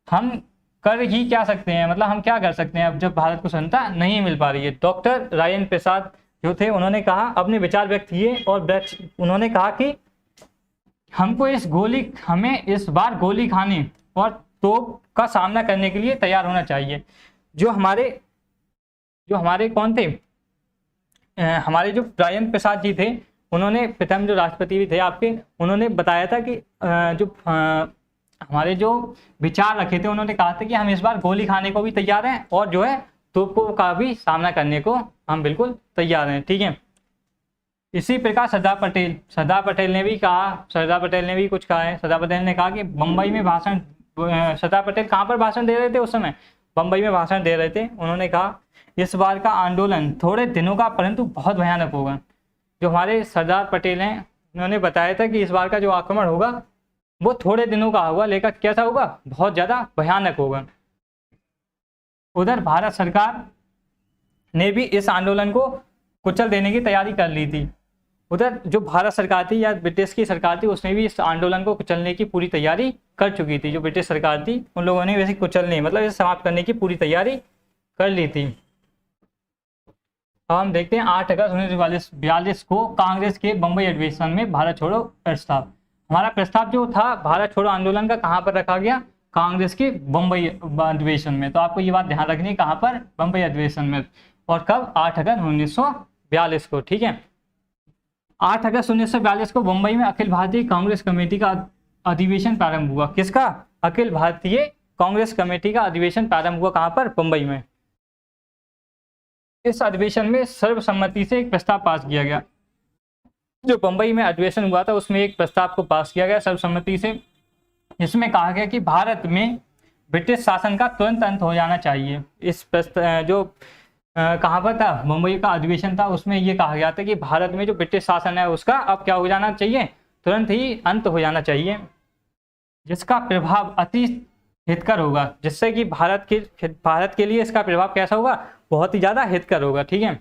हम कर ही क्या सकते हैं, मतलब हम क्या कर सकते हैं अब जब भारत को स्वतंत्रता नहीं मिल पा रही है। डॉक्टर राजेंद्र प्रसाद जो थे उन्होंने कहा, अपने विचार व्यक्त किए और उन्होंने कहा कि हमें इस बार गोली खाने और तोप का सामना करने के लिए तैयार होना चाहिए। जो हमारे कौन थे, हमारे जो राजेंद्र प्रसाद जी थे, उन्होंने प्रथम जो राष्ट्रपति भी थे आपके, उन्होंने बताया था कि हमारे जो विचार रखे थे, उन्होंने कहा था कि हम इस बार गोली खाने को भी तैयार हैं और जो है तोपों का भी सामना करने को हम बिल्कुल तैयार हैं। ठीक है, इसी प्रकार सरदार पटेल ने भी कहा, सरदार पटेल ने भी कुछ कहा है। सरदार पटेल ने कहा कि बम्बई में भाषण, सरदार पटेल कहाँ पर भाषण दे रहे थे उस समय? बम्बई में भाषण दे रहे थे। उन्होंने कहा इस बार का आंदोलन थोड़े दिनों का परंतु बहुत भयानक होगा। जो हमारे सरदार पटेल हैं, उन्होंने बताया था कि इस बार का जो आक्रमण होगा वो थोड़े दिनों का होगा, लेकिन कैसा होगा? बहुत ज़्यादा भयानक होगा। उधर भारत सरकार ने भी इस आंदोलन को कुचल देने की तैयारी कर ली थी। उधर जो भारत सरकार थी या ब्रिटिश की सरकार थी, उसने भी इस आंदोलन को कुचलने की पूरी तैयारी कर चुकी थी। जो ब्रिटिश सरकार थी उन लोगों ने वैसे कुचलने, मतलब इसे समाप्त करने की पूरी तैयारी कर ली थी। अब हम देखते हैं 8 अगस्त 1942 को कांग्रेस के बम्बई अधिवेशन में भारत छोड़ो प्रस्ताव। हमारा प्रस्ताव जो था भारत छोड़ो आंदोलन का कहाँ पर रखा गया? कांग्रेस के बम्बई अधिवेशन में। तो आपको ये बात ध्यान रखनी है, कहाँ पर? बम्बई अधिवेशन में। और कब? 8 अगस्त 1942 को। ठीक है, 8 अगस्त 1942 को मुंबई में अखिल भारतीय कांग्रेस कमेटी का अधिवेशन प्रारंभ हुआ। किसका? अखिल भारतीय कांग्रेस कमेटी का अधिवेशन प्रारंभ हुआ। कहाँ पर? मुंबई में। इस अधिवेशन में सर्वसम्मति से एक प्रस्ताव पास किया गया। जो मुंबई में अधिवेशन हुआ था उसमें एक प्रस्ताव को पास किया गया सर्वसम्मति से। इसमें कहा गया कि भारत में ब्रिटिश शासन का तुरंत अंत हो जाना चाहिए। इस जो कहाँ पर था? मुंबई का अधिवेशन था, उसमें ये कहा गया था कि भारत में जो ब्रिटिश शासन है उसका अब क्या हो जाना चाहिए? तुरंत ही अंत हो जाना चाहिए, जिसका प्रभाव अति हितकर होगा। जिससे कि भारत के लिए इसका प्रभाव कैसा होगा? बहुत ही ज़्यादा हितकर होगा। ठीक है,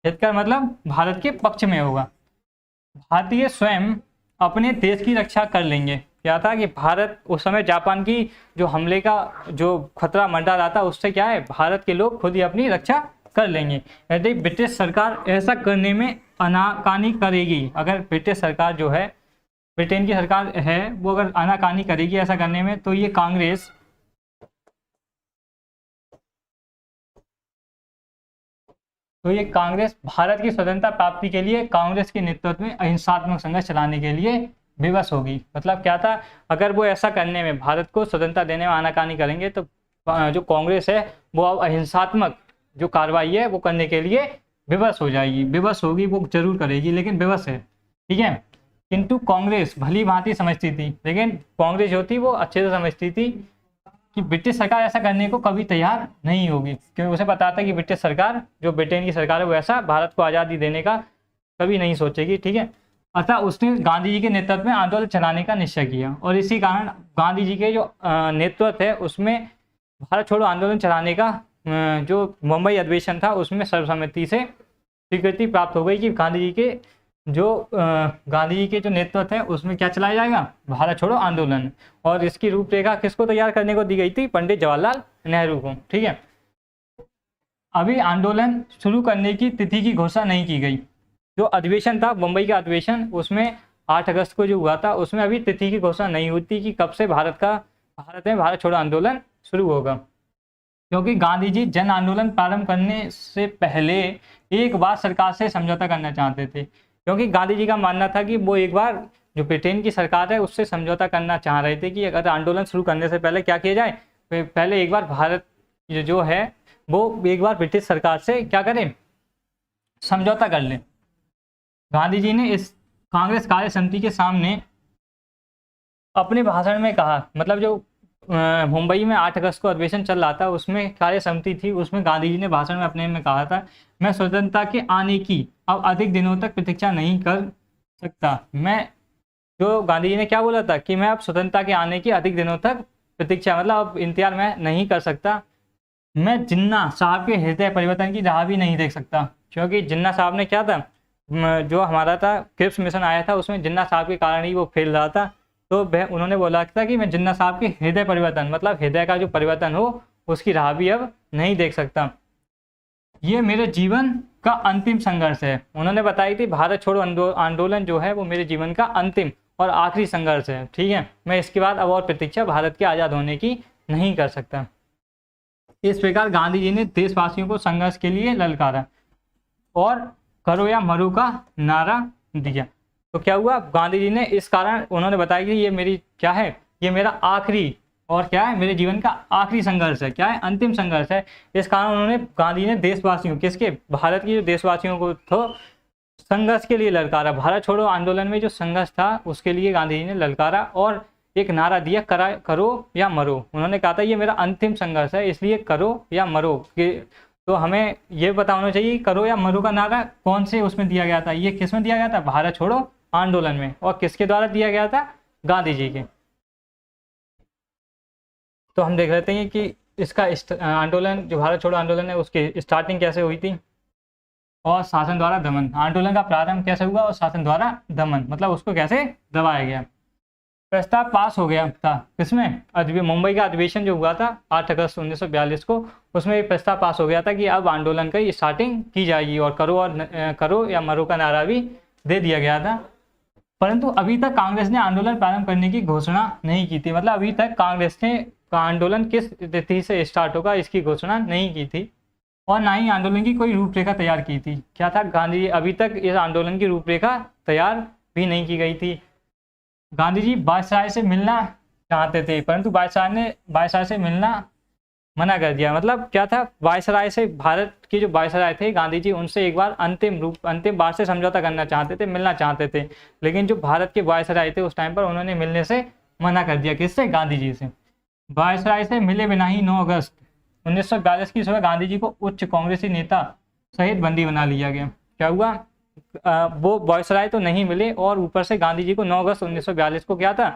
हितकर मतलब भारत के पक्ष में होगा। भारतीय स्वयं अपने देश की रक्षा कर लेंगे। क्या था कि भारत उस समय जापान की जो हमले का जो खतरा मंडरा रहा था, उससे क्या है, भारत के लोग खुद ही अपनी रक्षा कर लेंगे। यदि ब्रिटिश सरकार ऐसा करने में आनाकानी करेगी, अगर ब्रिटिश सरकार जो है, ब्रिटेन की सरकार है, वो अगर आनाकानी करेगी ऐसा करने में, तो ये कांग्रेस भारत की स्वतंत्रता प्राप्ति के लिए कांग्रेस के नेतृत्व में अहिंसात्मक संघर्ष चलाने के लिए विवश होगी। मतलब क्या था, अगर वो ऐसा करने में, भारत को स्वतंत्रता देने में आनाकानी करेंगे, तो जो कांग्रेस है वो अब अहिंसात्मक जो कार्रवाई है वो करने के लिए विवश हो जाएगी। विवश होगी, वो जरूर करेगी, लेकिन विवश है। ठीक है, किंतु कांग्रेस भली भांति समझती थी, लेकिन कांग्रेस जो थी वो अच्छे से समझती थी कि ब्रिटिश सरकार ऐसा करने को कभी तैयार नहीं होगी, क्योंकि उसे पता था कि ब्रिटिश सरकार, जो ब्रिटेन की सरकार है, वो ऐसा भारत को आज़ादी देने का कभी नहीं सोचेगी। ठीक है, अतः उसने गांधी जी के नेतृत्व में आंदोलन चलाने का निश्चय किया, और इसी कारण गांधी जी के जो नेतृत्व है उसमें भारत छोड़ो आंदोलन चलाने का जो मुंबई अधिवेशन था उसमें सर्वसम्मति से स्वीकृति प्राप्त हो गई कि गांधी जी के जो नेतृत्व है उसमें क्या चलाया जाएगा? भारत छोड़ो आंदोलन। और इसकी रूपरेखा किसको तैयार करने को दी गई थी? पंडित जवाहरलाल नेहरू को। ठीक है, अभी आंदोलन शुरू करने की तिथि की घोषणा नहीं की गई। जो अधिवेशन था मुंबई का अधिवेशन, उसमें 8 अगस्त को जो हुआ था, उसमें अभी तिथि की घोषणा नहीं हुई थी कि कब से भारत में भारत छोड़ो आंदोलन शुरू होगा, क्योंकि गांधी जी जन आंदोलन प्रारंभ करने से पहले एक बार सरकार से समझौता करना चाहते थे। क्योंकि गांधी जी का मानना था कि वो एक बार जो ब्रिटेन की सरकार है उससे समझौता करना चाह रहे थे कि अगर आंदोलन शुरू करने से पहले क्या किया जाए, पहले एक बार भारत जो है वो एक बार ब्रिटिश सरकार से क्या करें, समझौता कर लें। गांधी जी ने इस कांग्रेस कार्य समिति के सामने अपने भाषण में कहा, मतलब जो मुंबई में 8 अगस्त को अधिवेशन चल रहा था उसमें कार्य समिति थी, उसमें गांधी जी ने भाषण में अपने में कहा था, मैं स्वतंत्रता के आने की अब अधिक दिनों तक प्रतीक्षा नहीं कर सकता। जो गांधी जी ने क्या बोला था कि मैं अब स्वतंत्रता के आने की अधिक दिनों तक प्रतीक्षा, मतलब अब इंतजार मैं नहीं कर सकता। मैं जिन्ना साहब के हृदय परिवर्तन की राह भी नहीं देख सकता, क्योंकि जिन्ना साहब ने क्या था, जो हमारा था क्रिप्स मिशन आया था, उसमें जिन्ना साहब के कारण ही वो फेल रहा था। तो उन्होंने बोला था कि मैं जिन्ना साहब के हृदय परिवर्तन, मतलब हृदय का जो परिवर्तन हो, उसकी राह भी अब नहीं देख सकता। ये मेरे जीवन का अंतिम संघर्ष है। उन्होंने बताई थी भारत छोड़ो आंदोलन जो है वो मेरे जीवन का अंतिम और आखिरी संघर्ष है। ठीक है, मैं इसके बाद अब और प्रतीक्षा भारत के आज़ाद होने की नहीं कर सकता। इस प्रकार गांधी जी ने देशवासियों को संघर्ष के लिए ललकारा और करो या मरो का नारा दिया। तो क्या हुआ, गांधी जी ने इस कारण उन्होंने बताया कि ये मेरी क्या है, ये मेरा आखिरी और क्या है, मेरे जीवन का आखिरी संघर्ष है, क्या है, अंतिम संघर्ष है। इस कारण उन्होंने, गांधी ने देशवासियों, किसके, भारत के जो देशवासियों को तो संघर्ष के लिए ललकारा। भारत छोड़ो आंदोलन में जो संघर्ष था उसके लिए गांधी जी ने ललकारा और एक नारा दिया, करो या मरो। उन्होंने कहा था ये मेरा अंतिम संघर्ष है, इसलिए करो या मरो। तो हमें ये पता होना चाहिए करो या मरो का नारा कौन से उसमें दिया गया था। ये किस में दिया गया था, भारत छोड़ो आंदोलन में, और किसके द्वारा दिया गया था, गांधी जी के। तो हम देख लेते हैं कि इसका आंदोलन, जो भारत छोड़ो आंदोलन है, उसकी स्टार्टिंग कैसे हुई थी। और शासन द्वारा दमन, आंदोलन का प्रारंभ कैसे हुआ और शासन द्वारा दमन, मतलब उसको कैसे दबाया गया। प्रस्ताव पास हो गया था किसमें, मुंबई का अधिवेशन जो हुआ था 8 अगस्त 1942 को, उसमें एक प्रस्ताव पास हो गया था कि अब आंदोलन की स्टार्टिंग की जाएगी और करो या मरो का नारा भी दे दिया गया था। परंतु अभी तक कांग्रेस ने आंदोलन प्रारंभ करने की घोषणा नहीं की थी, मतलब अभी तक कांग्रेस ने आंदोलन किस तिथि से स्टार्ट होगा इसकी घोषणा नहीं की थी और ना ही आंदोलन की कोई रूपरेखा तैयार की थी। क्या था, गांधी जी अभी तक इस आंदोलन की रूपरेखा तैयार भी नहीं की गई थी। गांधी जी वायसराय से मिलना चाहते थे, परंतु वायसराय से मिलना मना कर दिया। मतलब क्या था, वायसराय से, भारत के जो वायसराय थे गांधी जी, उनसे एक बार अंतिम बार से समझौता करना चाहते थे, मिलना चाहते थे। लेकिन जो भारत के वायसराय थे उस टाइम पर उन्होंने मिलने से मना कर दिया। किससे, गांधी जी से। वायसराय से मिले बिना ही 9 अगस्त 1942 की सुबह गांधी जी को उच्च कांग्रेसी नेता सहित बंदी बना लिया गया। क्या हुआ, वो वायसराय तो नहीं मिले और ऊपर से गांधी जी को 9 अगस्त 1942 को क्या था,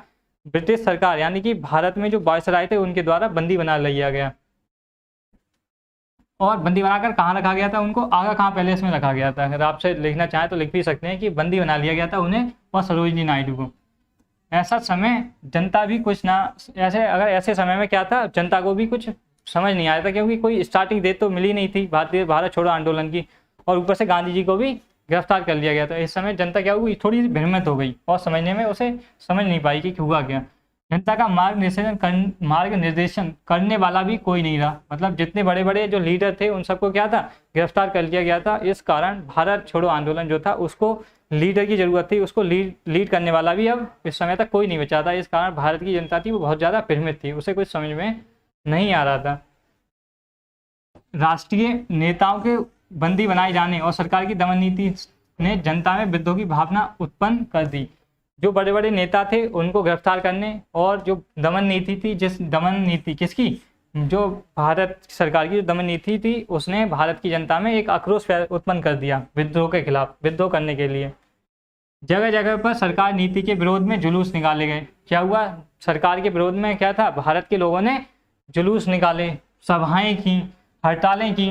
ब्रिटिश सरकार यानी कि भारत में जो वायसराय थे उनके द्वारा बंदी बना लिया गया। और बंदी बनाकर कहाँ रखा गया था उनको, आगा खां पैलेस में रखा गया था। अगर आपसे लिखना चाहें तो लिख भी सकते हैं कि बंदी बना लिया गया था उन्हें और सरोजिनी नायडू को। ऐसा समय जनता भी कुछ ना, ऐसे समय में क्या था, जनता को भी कुछ समझ नहीं आया था, क्योंकि कोई स्टार्टिंग डेट तो मिली नहीं थी भारत छोड़ो आंदोलन की, और ऊपर से गांधी जी को भी गिरफ्तार कर लिया गया था। इस समय जनता क्या हुई, थोड़ी सी भ्रमित हो गई और समझने में उसे समझ नहीं पाई कि हुआ क्या। जनता का मार्ग निर्देशन करने वाला भी कोई नहीं रहा, मतलब जितने बड़े बड़े जो लीडर थे उन सबको क्या था, गिरफ्तार कर लिया गया था। इस कारण भारत छोड़ो आंदोलन जो था उसको लीडर की जरूरत थी, उसको लीड करने वाला भी अब इस समय तक कोई नहीं बचा था। इस कारण भारत की जनता थी वो बहुत ज़्यादा भ्रमित थी, उसे कुछ समझ में नहीं आ रहा था। राष्ट्रीय नेताओं के बंदी बनाए जाने और सरकार की दमन नीति ने जनता में विद्रोह की भावना उत्पन्न कर दी। जो बड़े बड़े नेता थे उनको गिरफ्तार करने और जो दमन नीति थी, जिस दमन नीति किसकी, जो भारत सरकार की जो दमन नीति थी, उसने भारत की जनता में एक आक्रोश उत्पन्न कर दिया विद्रोह के खिलाफ, विद्रोह करने के लिए। जगह जगह पर सरकार नीति के विरोध में जुलूस निकाले गए। क्या हुआ, सरकार के विरोध में क्या था, भारत के लोगों ने जुलूस निकाले, सभाएं की, हड़तालें की,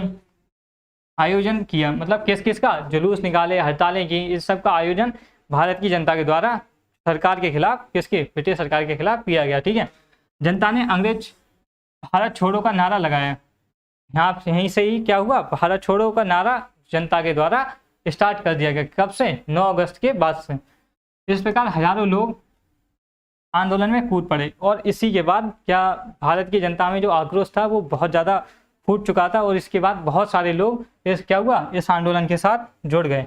आयोजन किया। मतलब किस किस का, जुलूस निकाले, हड़तालें की, इस सब का आयोजन भारत की जनता के द्वारा सरकार के खिलाफ, किसके, ब्रिटिश सरकार के खिलाफ किया गया। ठीक है, जनता ने अंग्रेज भारत छोड़ो का नारा लगाया। यहीं से ही क्या हुआ, भारत छोड़ो का नारा जनता के द्वारा स्टार्ट कर दिया गया। कब से, 9 अगस्त के बाद से। इस प्रकार हजारों लोग आंदोलन में कूद पड़े और इसी के बाद क्या, भारत की जनता में जो आक्रोश था वो बहुत ज़्यादा फूट चुका था और इसके बाद बहुत सारे लोग क्या हुआ, इस आंदोलन के साथ जुड़ गए।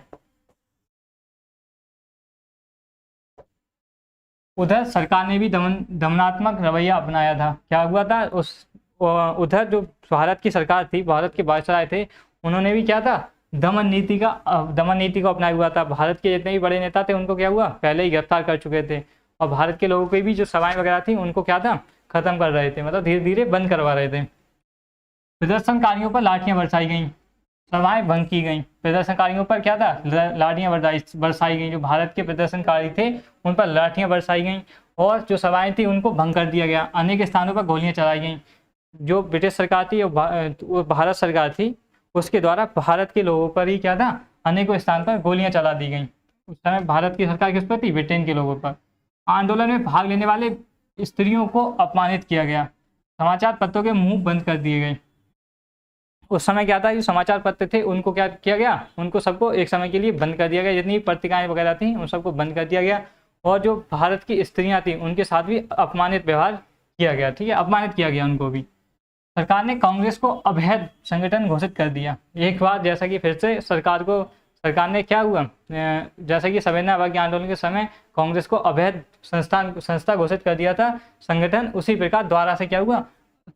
उधर सरकार ने भी दमनात्मक रवैया अपनाया था। क्या हुआ था, उधर जो भारत की सरकार थी, भारत के वायसराय थे, उन्होंने भी क्या था, दमन नीति को अपनाया हुआ था। भारत के जितने भी बड़े नेता थे उनको क्या हुआ, पहले ही गिरफ्तार कर चुके थे और भारत के लोगों की भी जो सभाएं वगैरह थी उनको क्या था, खत्म कर रहे थे, मतलब धीरे धीरे बंद करवा रहे थे। प्रदर्शनकारियों पर लाठियां बरसाई गई, सभाएं भंग की गई। प्रदर्शनकारियों पर क्या था, लाठियां बरसाई गई। जो भारत के प्रदर्शनकारी थे उन पर लाठियां बरसाई गई और जो सभाएं थी उनको भंग कर दिया गया। अनेक स्थानों पर गोलियां चलाई गई। जो ब्रिटिश सरकार थी, वो भारत सरकार थी, उसके द्वारा भारत के लोगों पर ही क्या था, अनेकों स्थान पर गोलियां चला दी गई। उस समय भारत की सरकार किस पर थी, ब्रिटेन के लोगों पर। आंदोलन में भाग लेने वाले स्त्रियों को अपमानित किया गया। समाचार पत्रों के मुंह बंद कर दिए गए। उस समय क्या था, जो समाचार पत्र थे उनको क्या किया गया, उनको सबको एक समय के लिए बंद कर दिया गया। जितनी पत्रिकाएं वगैरह थी उन सबको बंद कर दिया गया और जो भारत की स्त्रियां थी उनके साथ भी अपमानित व्यवहार किया गया। ठीक है, अपमानित किया गया उनको भी। सरकार ने कांग्रेस को अवैध संगठन घोषित कर दिया। एक बार जैसा कि फिर से सरकार को सरकार ने क्या हुआ, जैसे कि सविनय अवज्ञा आंदोलन के समय कांग्रेस को अवैध संस्था घोषित कर दिया था संगठन, उसी प्रकार द्वारा से क्या हुआ,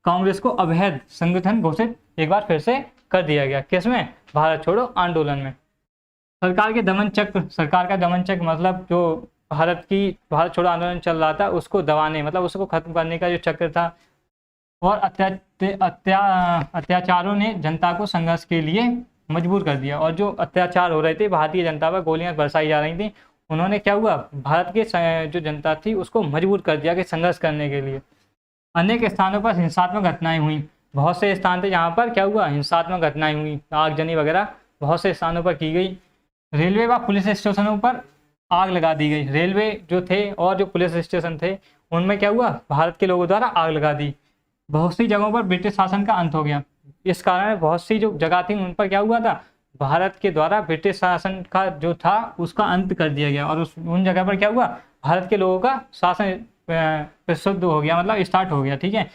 कांग्रेस को अवैध संगठन घोषित एक बार फिर से कर दिया गया। किसमें? भारत छोड़ो आंदोलन में। सरकार का दमन चक्र मतलब जो भारत छोड़ो आंदोलन चल रहा था उसको दबाने, मतलब उसको खत्म करने का जो चक्र था, और अत्याचारों ने जनता को संघर्ष के लिए मजबूर कर दिया। और जो अत्याचार हो रहे थे, भारतीय जनता पर गोलियां बरसाई जा रही थी, उन्होंने क्या हुआ, भारत के जो जनता थी उसको मजबूर कर दिया कि संघर्ष करने के लिए। अनेक स्थानों पर हिंसात्मक घटनाएं हुई, बहुत से स्थान थे जहाँ पर क्या हुआ, हिंसात्मक घटनाएं हुई, आगजनी वगैरह बहुत से स्थानों पर की गई। रेलवे व पुलिस स्टेशनों पर आग लगा दी गई। रेलवे जो थे और जो पुलिस स्टेशन थे उनमें क्या हुआ, भारत के लोगों द्वारा आग लगा दी। बहुत सी जगहों पर ब्रिटिश शासन का अंत हो गया। इस कारण बहुत सी जो जगह थी उन पर क्या हुआ था, भारत के द्वारा ब्रिटिश शासन का जो था उसका अंत कर दिया गया, और उन जगह पर क्या हुआ, भारत के लोगों का शासन प्रसिद्ध हो गया, मतलब स्टार्ट हो गया। ठीक है।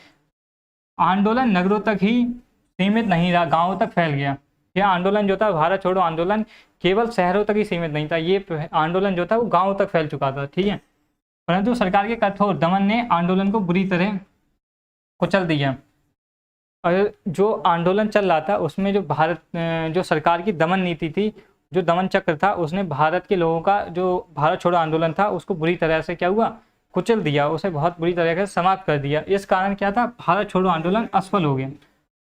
आंदोलन नगरों तक ही सीमित नहीं रहा, गांवों तक फैल गया। यह आंदोलन जो था, भारत छोड़ो आंदोलन, केवल शहरों तक ही सीमित नहीं था, ये आंदोलन जो था वो गांवों तक फैल चुका था। ठीक है। परंतु सरकार के कठोर दमन ने आंदोलन को बुरी तरह कुचल दिया। और जो आंदोलन चल रहा था उसमें जो सरकार की दमन नीति थी, जो दमन चक्र था, उसने भारत के लोगों का जो भारत छोड़ो आंदोलन था उसको बुरी तरह से क्या हुआ, कुचल दिया, उसे बहुत बुरी तरह से समाप्त कर दिया। इस कारण क्या था, भारत छोड़ो आंदोलन असफल हो गया।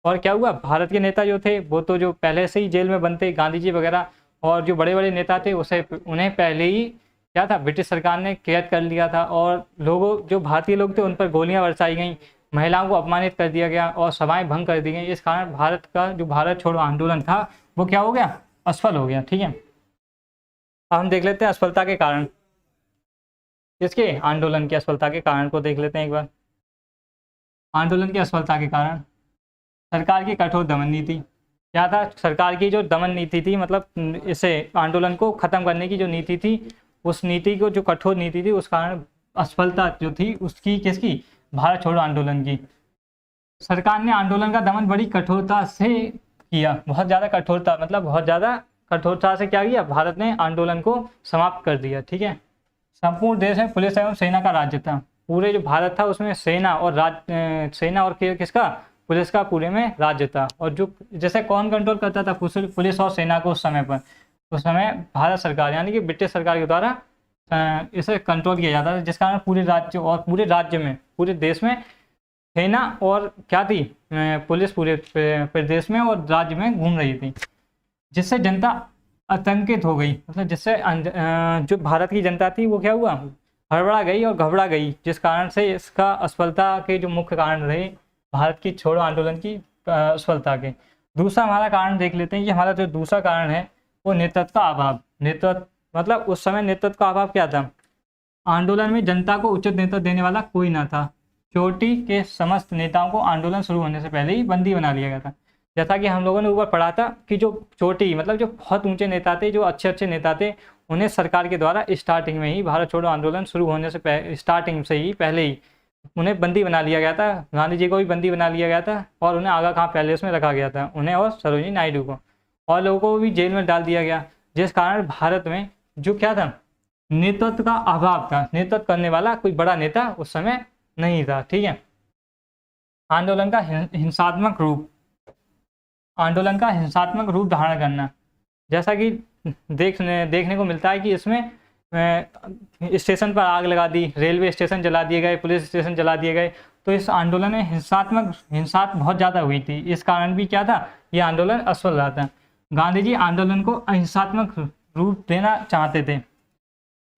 और क्या हुआ, भारत के नेता जो थे वो तो जो पहले से ही जेल में बंद थे, गांधी जी वगैरह, और जो बड़े बड़े नेता थे उन्हें पहले ही क्या था, ब्रिटिश सरकार ने कैद कर लिया था, और लोगों जो भारतीय लोग थे उन पर गोलियां बरसाई गई, महिलाओं को अपमानित कर दिया गया और सभाएं भंग कर दी गई। इस कारण भारत का जो भारत छोड़ो आंदोलन था वो क्या हो गया, असफल हो गया। ठीक है। अब हम देख लेते हैं असफलता के कारण, इसके आंदोलन की असफलता के कारण को देख लेते हैं एक बार। आंदोलन की असफलता के कारण सरकार की कठोर दमन नीति। क्या था, सरकार की जो दमन नीति थी, मतलब इसे आंदोलन को खत्म करने की जो नीति थी, उस नीति को जो कठोर नीति थी उस कारण असफलता जो थी उसकी, किसकी, भारत छोड़ो आंदोलन की। सरकार ने आंदोलन का दमन बड़ी कठोरता से किया, बहुत ज़्यादा कठोरता, मतलब बहुत ज़्यादा कठोरता से क्या किया, भारत ने आंदोलन को समाप्त कर दिया। ठीक है। संपूर्ण देश में पुलिस एवं सेना का राज्य था। पूरे जो भारत था उसमें सेना और किसका, पुलिस का पूरे में राज्य था। और जो जैसे कौन कंट्रोल करता था पुलिस और सेना को उस समय भारत सरकार यानी कि ब्रिटिश सरकार के द्वारा इसे कंट्रोल किया जाता था, जिस कारण पूरे देश में सेना और क्या थी, पुलिस पूरे प्रदेश में और राज्य में घूम रही थी, जिससे जनता आतंकित हो गई। मतलब जिससे जो भारत की जनता थी वो क्या हुआ, हड़बड़ा गई और घबरा गई, जिस कारण से इसका असफलता के जो मुख्य कारण रहे भारत की छोड़ो आंदोलन की असफलता के। दूसरा हमारा कारण देख लेते हैं। ये हमारा जो दूसरा कारण है वो नेतृत्व का अभाव। नेतृत्व मतलब उस समय नेतृत्व का अभाव क्या था, आंदोलन में जनता को उचित नेतृत्व देने वाला कोई ना था। चोटी के समस्त नेताओं को आंदोलन शुरू होने से पहले ही बंदी बना लिया गया था। जैसा कि हम लोगों ने ऊपर पढ़ा था कि जो चोटी मतलब जो बहुत ऊंचे नेता थे, जो अच्छे नेता थे, उन्हें सरकार के द्वारा स्टार्टिंग में ही भारत छोड़ो आंदोलन शुरू होने से पहले ही उन्हें बंदी बना लिया गया था। गांधी जी को भी बंदी बना लिया गया था और उन्हें आगा खां पैलेस में रखा गया था, उन्हें और सरोजिनी नायडू को, और लोगों को भी जेल में डाल दिया गया, जिस कारण भारत में जो क्या था, नेतृत्व का अभाव था। नेतृत्व करने वाला कोई बड़ा नेता उस समय नहीं था। ठीक है। आंदोलन का हिंसात्मक रूप धारण करना, जैसा कि देखने को मिलता है कि इसमें स्टेशन पर आग लगा दी, रेलवे स्टेशन जला दिए गए, पुलिस स्टेशन जला दिए गए। तो इस आंदोलन में हिंसा बहुत ज़्यादा हुई थी। इस कारण भी क्या था, ये आंदोलन असफल रहा था। गांधी जी आंदोलन को अहिंसात्मक रूप देना चाहते थे,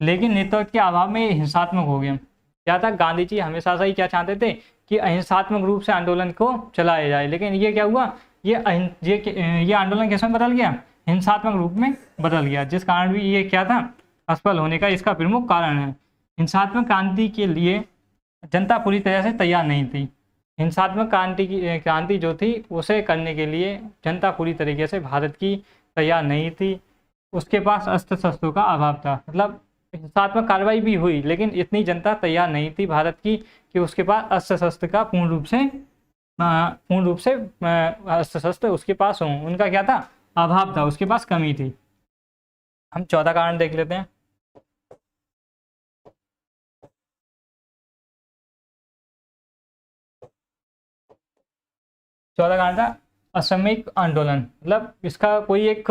लेकिन नेतृत्व के अभाव में ये हिंसात्मक हो गया। क्या था, गांधी जी हमेशा से ही क्या चाहते थे कि अहिंसात्मक रूप से आंदोलन को चलाया जाए, लेकिन ये क्या हुआ, ये आंदोलन किस में बदल गया, हिंसात्मक रूप में बदल गया, जिस कारण भी ये क्या था, असफल होने का इसका प्रमुख कारण है। हिंसात्मक क्रांति के लिए जनता पूरी तरह से तैयार नहीं थी। हिंसात्मक क्रांति जो थी उसे करने के लिए जनता पूरी तरीके से भारत की तैयार नहीं थी। उसके पास अस्त्र शस्त्रों का अभाव था। मतलब हिंसात्मक कार्रवाई भी हुई, लेकिन इतनी जनता तैयार नहीं थी भारत की कि उसके पास अस्त्र शस्त्र का पूर्ण रूप से अस्त्र शस्त्र उसके पास हों। उनका क्या था, अभाव था, उसके पास कमी थी। हम 14 कारण देख लेते हैं। 14 कारण था असमिक आंदोलन, मतलब इसका कोई एक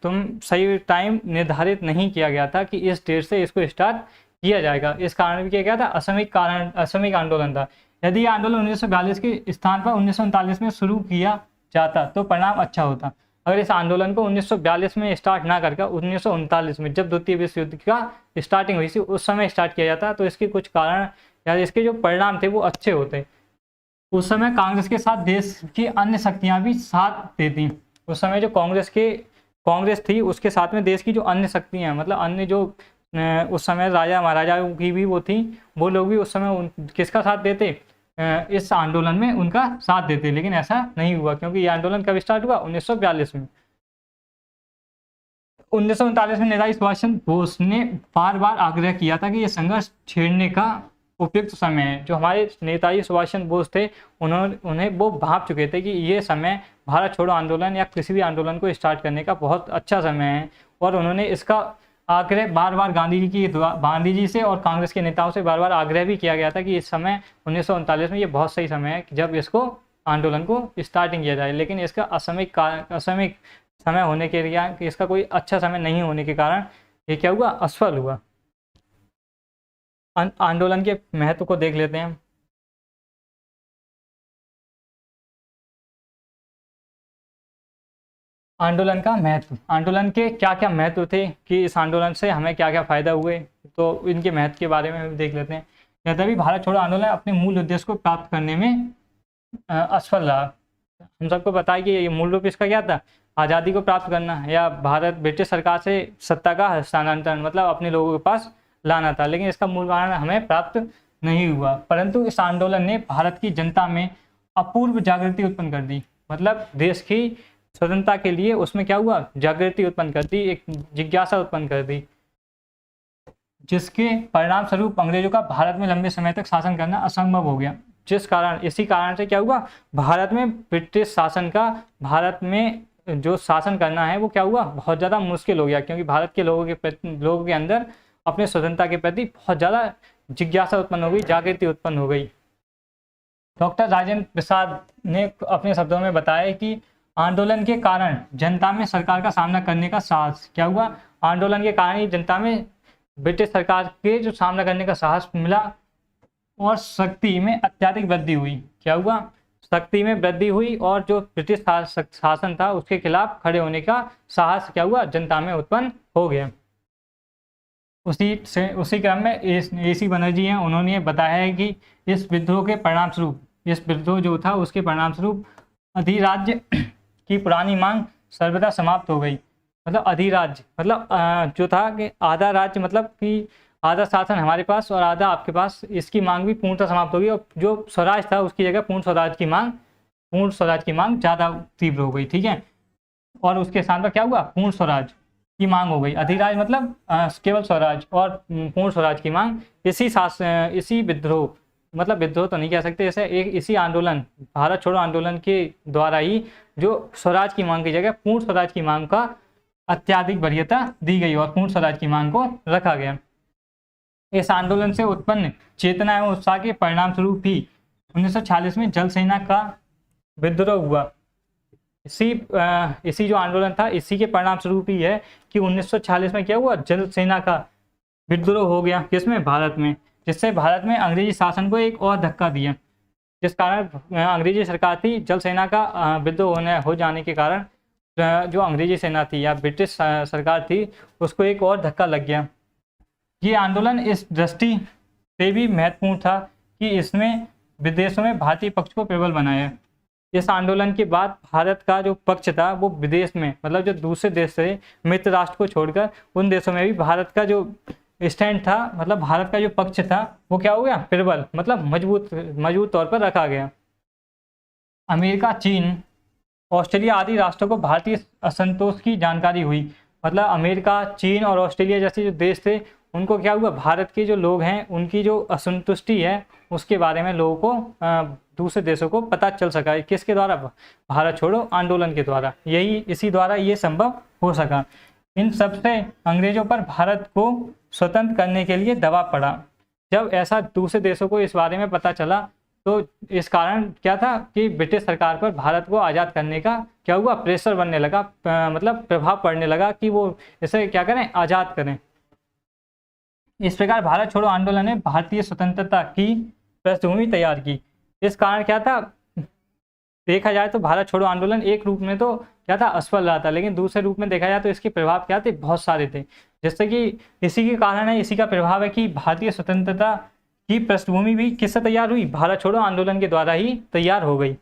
तुम सही टाइम निर्धारित नहीं किया गया था कि इस डेट से इसको स्टार्ट किया जाएगा। इस कारण भी किया गया था असमिक आंदोलन था। यदि यह आंदोलन 1942 के स्थान पर 1939 में शुरू किया जाता तो परिणाम अच्छा होता। अगर इस आंदोलन को 1942 में स्टार्ट ना करके 1939 में, जब द्वितीय विश्व युद्ध का स्टार्टिंग हुई थी, उस समय स्टार्ट किया जाता तो इसके कुछ कारण या इसके जो परिणाम थे वो अच्छे होते। उस समय कांग्रेस के साथ देश की अन्य शक्तियां भी साथ देती। उस समय जो कांग्रेस थी उसके साथ में देश की जो अन्य शक्तियां, मतलब अन्य जो उस समय राजा महाराजाओं की भी वो थी, वो लोग भी उस समय किसका साथ देते, इस आंदोलन में उनका साथ देते। लेकिन ऐसा नहीं हुआ, क्योंकि ये आंदोलन कब स्टार्ट हुआ, 1942 में। 1939 में नेताजी सुभाष चंद्र बोस ने बार बार आग्रह किया था कि ये संघर्ष छेड़ने का उपयुक्त समय है। जो हमारे नेताजी सुभाष चंद्र बोस थे, उन्हें वो भाप चुके थे कि ये समय भारत छोड़ो आंदोलन या किसी भी आंदोलन को स्टार्ट करने का बहुत अच्छा समय है। और उन्होंने इसका आग्रह बार बार गांधी जी से और कांग्रेस के नेताओं से बार बार आग्रह भी किया गया था कि इस समय 1939 में ये बहुत सही समय है जब इसको आंदोलन को स्टार्टिंग किया जाए। लेकिन इसका असमिक समय होने के लिए, इसका कोई अच्छा समय नहीं होने के कारण ये क्या हुआ, असफल हुआ। आंदोलन के महत्व को देख लेते हैं। आंदोलन का महत्व, आंदोलन के क्या क्या महत्व थे कि इस आंदोलन से हमें क्या क्या फायदा हुए, तो इनके महत्व के बारे में देख लेते हैं। यद्यपि भारत छोड़ो आंदोलन अपने मूल उद्देश्य को प्राप्त करने में असफल रहा। हम सबको पता है कि ये मूल रूप इसका क्या था, आज़ादी को प्राप्त करना या ब्रिटिश सरकार से सत्ता का हस्तांतरण, मतलब अपने लोगों के पास लाना था। लेकिन इसका मूल कारण हमें प्राप्त नहीं हुआ। परंतु इस आंदोलन ने भारत की जनता में अपूर्व जागृति उत्पन्न कर दी, मतलब देश की स्वतंत्रता के लिए उसमें क्या हुआ, जागृति उत्पन्न कर दी, एक जिज्ञासा उत्पन्न कर दी, जिसके परिणाम स्वरूप अंग्रेजों का भारत में लंबे समय तक शासन करना असंभव हो गया। इसी कारण से क्या हुआ, भारत में ब्रिटिश शासन का, भारत में जो शासन करना है वो क्या हुआ, बहुत ज़्यादा मुश्किल हो गया, क्योंकि भारत के लोगों के अंदर अपने स्वतंत्रता के प्रति बहुत ज़्यादा जिज्ञासा उत्पन्न हो गई, जागृति उत्पन्न हो गई। डॉक्टर राजेंद्र प्रसाद ने अपने शब्दों में बताया कि आंदोलन के कारण जनता में सरकार का सामना करने का साहस, क्या हुआ, आंदोलन के कारण ही जनता में ब्रिटिश सरकार के जो सामना करने का साहस मिला और शक्ति में अत्यधिक वृद्धि हुई। क्या हुआ, शक्ति में वृद्धि हुई और जो ब्रिटिश शासन था उसके खिलाफ खड़े होने का साहस क्या हुआ, जनता में उत्पन्न हो गया। उसी क्रम में AC बनर्जी हैं, उन्होंने बताया है कि इस विद्रोह के परिणाम स्वरूप, इस विद्रोह जो था उसके परिणाम स्वरूप अधिराज्य की पुरानी मांग सर्वदा समाप्त हो गई। मतलब अधिराज्य मतलब जो था कि आधा राज्य, मतलब कि आधा शासन हमारे पास और आधा आपके पास, इसकी मांग भी पूर्णतः समाप्त हो गई। और जो स्वराज था उसकी जगह पूर्ण स्वराज की मांग ज़्यादा तीव्र हो गई। ठीक है, और उसके स्थान पर क्या हुआ, पूर्ण स्वराज की मांग हो गई। अधिराज मतलब केवल स्वराज, और पूर्ण स्वराज की मांग इसी विद्रोह, मतलब विद्रोह तो नहीं कह सकते, ऐसे इसी आंदोलन, भारत छोड़ो आंदोलन के द्वारा ही जो स्वराज की मांग की जगह पूर्ण स्वराज की मांग का अत्यधिक वरीयता दी गई और पूर्ण स्वराज की मांग को रखा गया। इस आंदोलन से उत्पन्न चेतना एवं उत्साह के परिणाम स्वरूप ही 1946 में जल सेना का विद्रोह हुआ। इसी जो आंदोलन था इसी के परिणाम स्वरूप ही है कि 1946 में क्या हुआ, जल सेना का विद्रोह हो गया, किसमें, भारत में, जिससे भारत में अंग्रेजी शासन को एक और धक्का दिया। जिस कारण अंग्रेजी सरकार थी, जल सेना का विद्रोह हो जाने के कारण जो अंग्रेजी सेना थी या ब्रिटिश सरकार थी उसको एक और धक्का लग गया। ये आंदोलन इस दृष्टि से भी महत्वपूर्ण था कि इसमें विदेशों में भारतीय पक्ष को प्रबल बनाया। इस आंदोलन के बाद भारत का जो पक्ष था वो विदेश में, मतलब जो दूसरे देश थे, मित्र राष्ट्र को छोड़कर उन देशों में भी भारत का जो स्टैंड था, मतलब भारत का जो पक्ष था वो क्या हो गया, प्रबल, मतलब मजबूत तौर पर रखा गया। अमेरिका, चीन, ऑस्ट्रेलिया आदि राष्ट्रों को भारतीय असंतोष की जानकारी हुई। मतलब अमेरिका, चीन और ऑस्ट्रेलिया जैसे जो देश थे उनको क्या हुआ, भारत के जो लोग हैं उनकी जो असंतुष्टि है उसके बारे में लोगों को, दूसरे देशों को पता चल सका। किसके द्वारा, भारत छोड़ो आंदोलन के द्वारा, इसी द्वारा ये संभव हो सका। इन सब से अंग्रेजों पर भारत को स्वतंत्र करने के लिए दबाव पड़ा। जब ऐसा दूसरे देशों को इस बारे में पता चला तो इस कारण क्या था कि ब्रिटिश सरकार पर भारत को आज़ाद करने का क्या हुआ, प्रेशर बनने लगा, मतलब प्रभाव पड़ने लगा कि वो इसे क्या करें, आज़ाद करें। इस प्रकार भारत छोड़ो आंदोलन ने भारतीय स्वतंत्रता की पृष्ठभूमि तैयार की। इस कारण क्या था, देखा जाए तो भारत छोड़ो आंदोलन एक रूप में तो क्या था, असफल रहा था, लेकिन दूसरे रूप में देखा जाए तो इसके प्रभाव क्या थे, बहुत सारे थे। जैसे कि इसी के कारण है, इसी का प्रभाव है कि भारतीय स्वतंत्रता की पृष्ठभूमि भी किससे तैयार हुई, भारत छोड़ो आंदोलन के द्वारा ही तैयार हो गई।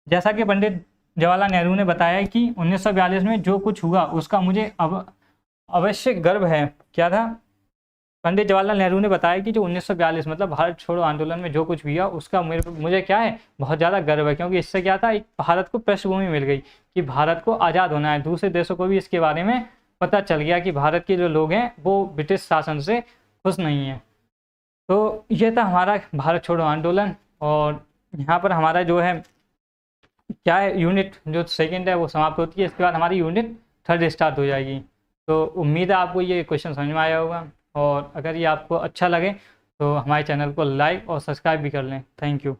जैसा कि पंडित जवाहरलाल नेहरू ने बताया कि 1942 में जो कुछ हुआ उसका मुझे अवश्य गर्व है। क्या था, पंडित जवाहरलाल नेहरू ने बताया कि जो 1942 मतलब भारत छोड़ो आंदोलन में जो कुछ भी हुआ उसका मुझे क्या है, बहुत ज़्यादा गर्व है, क्योंकि इससे क्या था, एक भारत को पृष्ठभूमि मिल गई कि भारत को आज़ाद होना है। दूसरे देशों को भी इसके बारे में पता चल गया कि भारत के जो लोग हैं वो ब्रिटिश शासन से खुश नहीं हैं। तो ये था हमारा भारत छोड़ो आंदोलन। और यहाँ पर हमारा जो है क्या है, यूनिट जो सेकंड है वो समाप्त होती है। इसके बाद हमारी यूनिट थर्ड स्टार्ट हो जाएगी। तो उम्मीद है आपको ये क्वेश्चन समझ में आया होगा, और अगर ये आपको अच्छा लगे तो हमारे चैनल को लाइक और सब्सक्राइब भी कर लें। Thank you.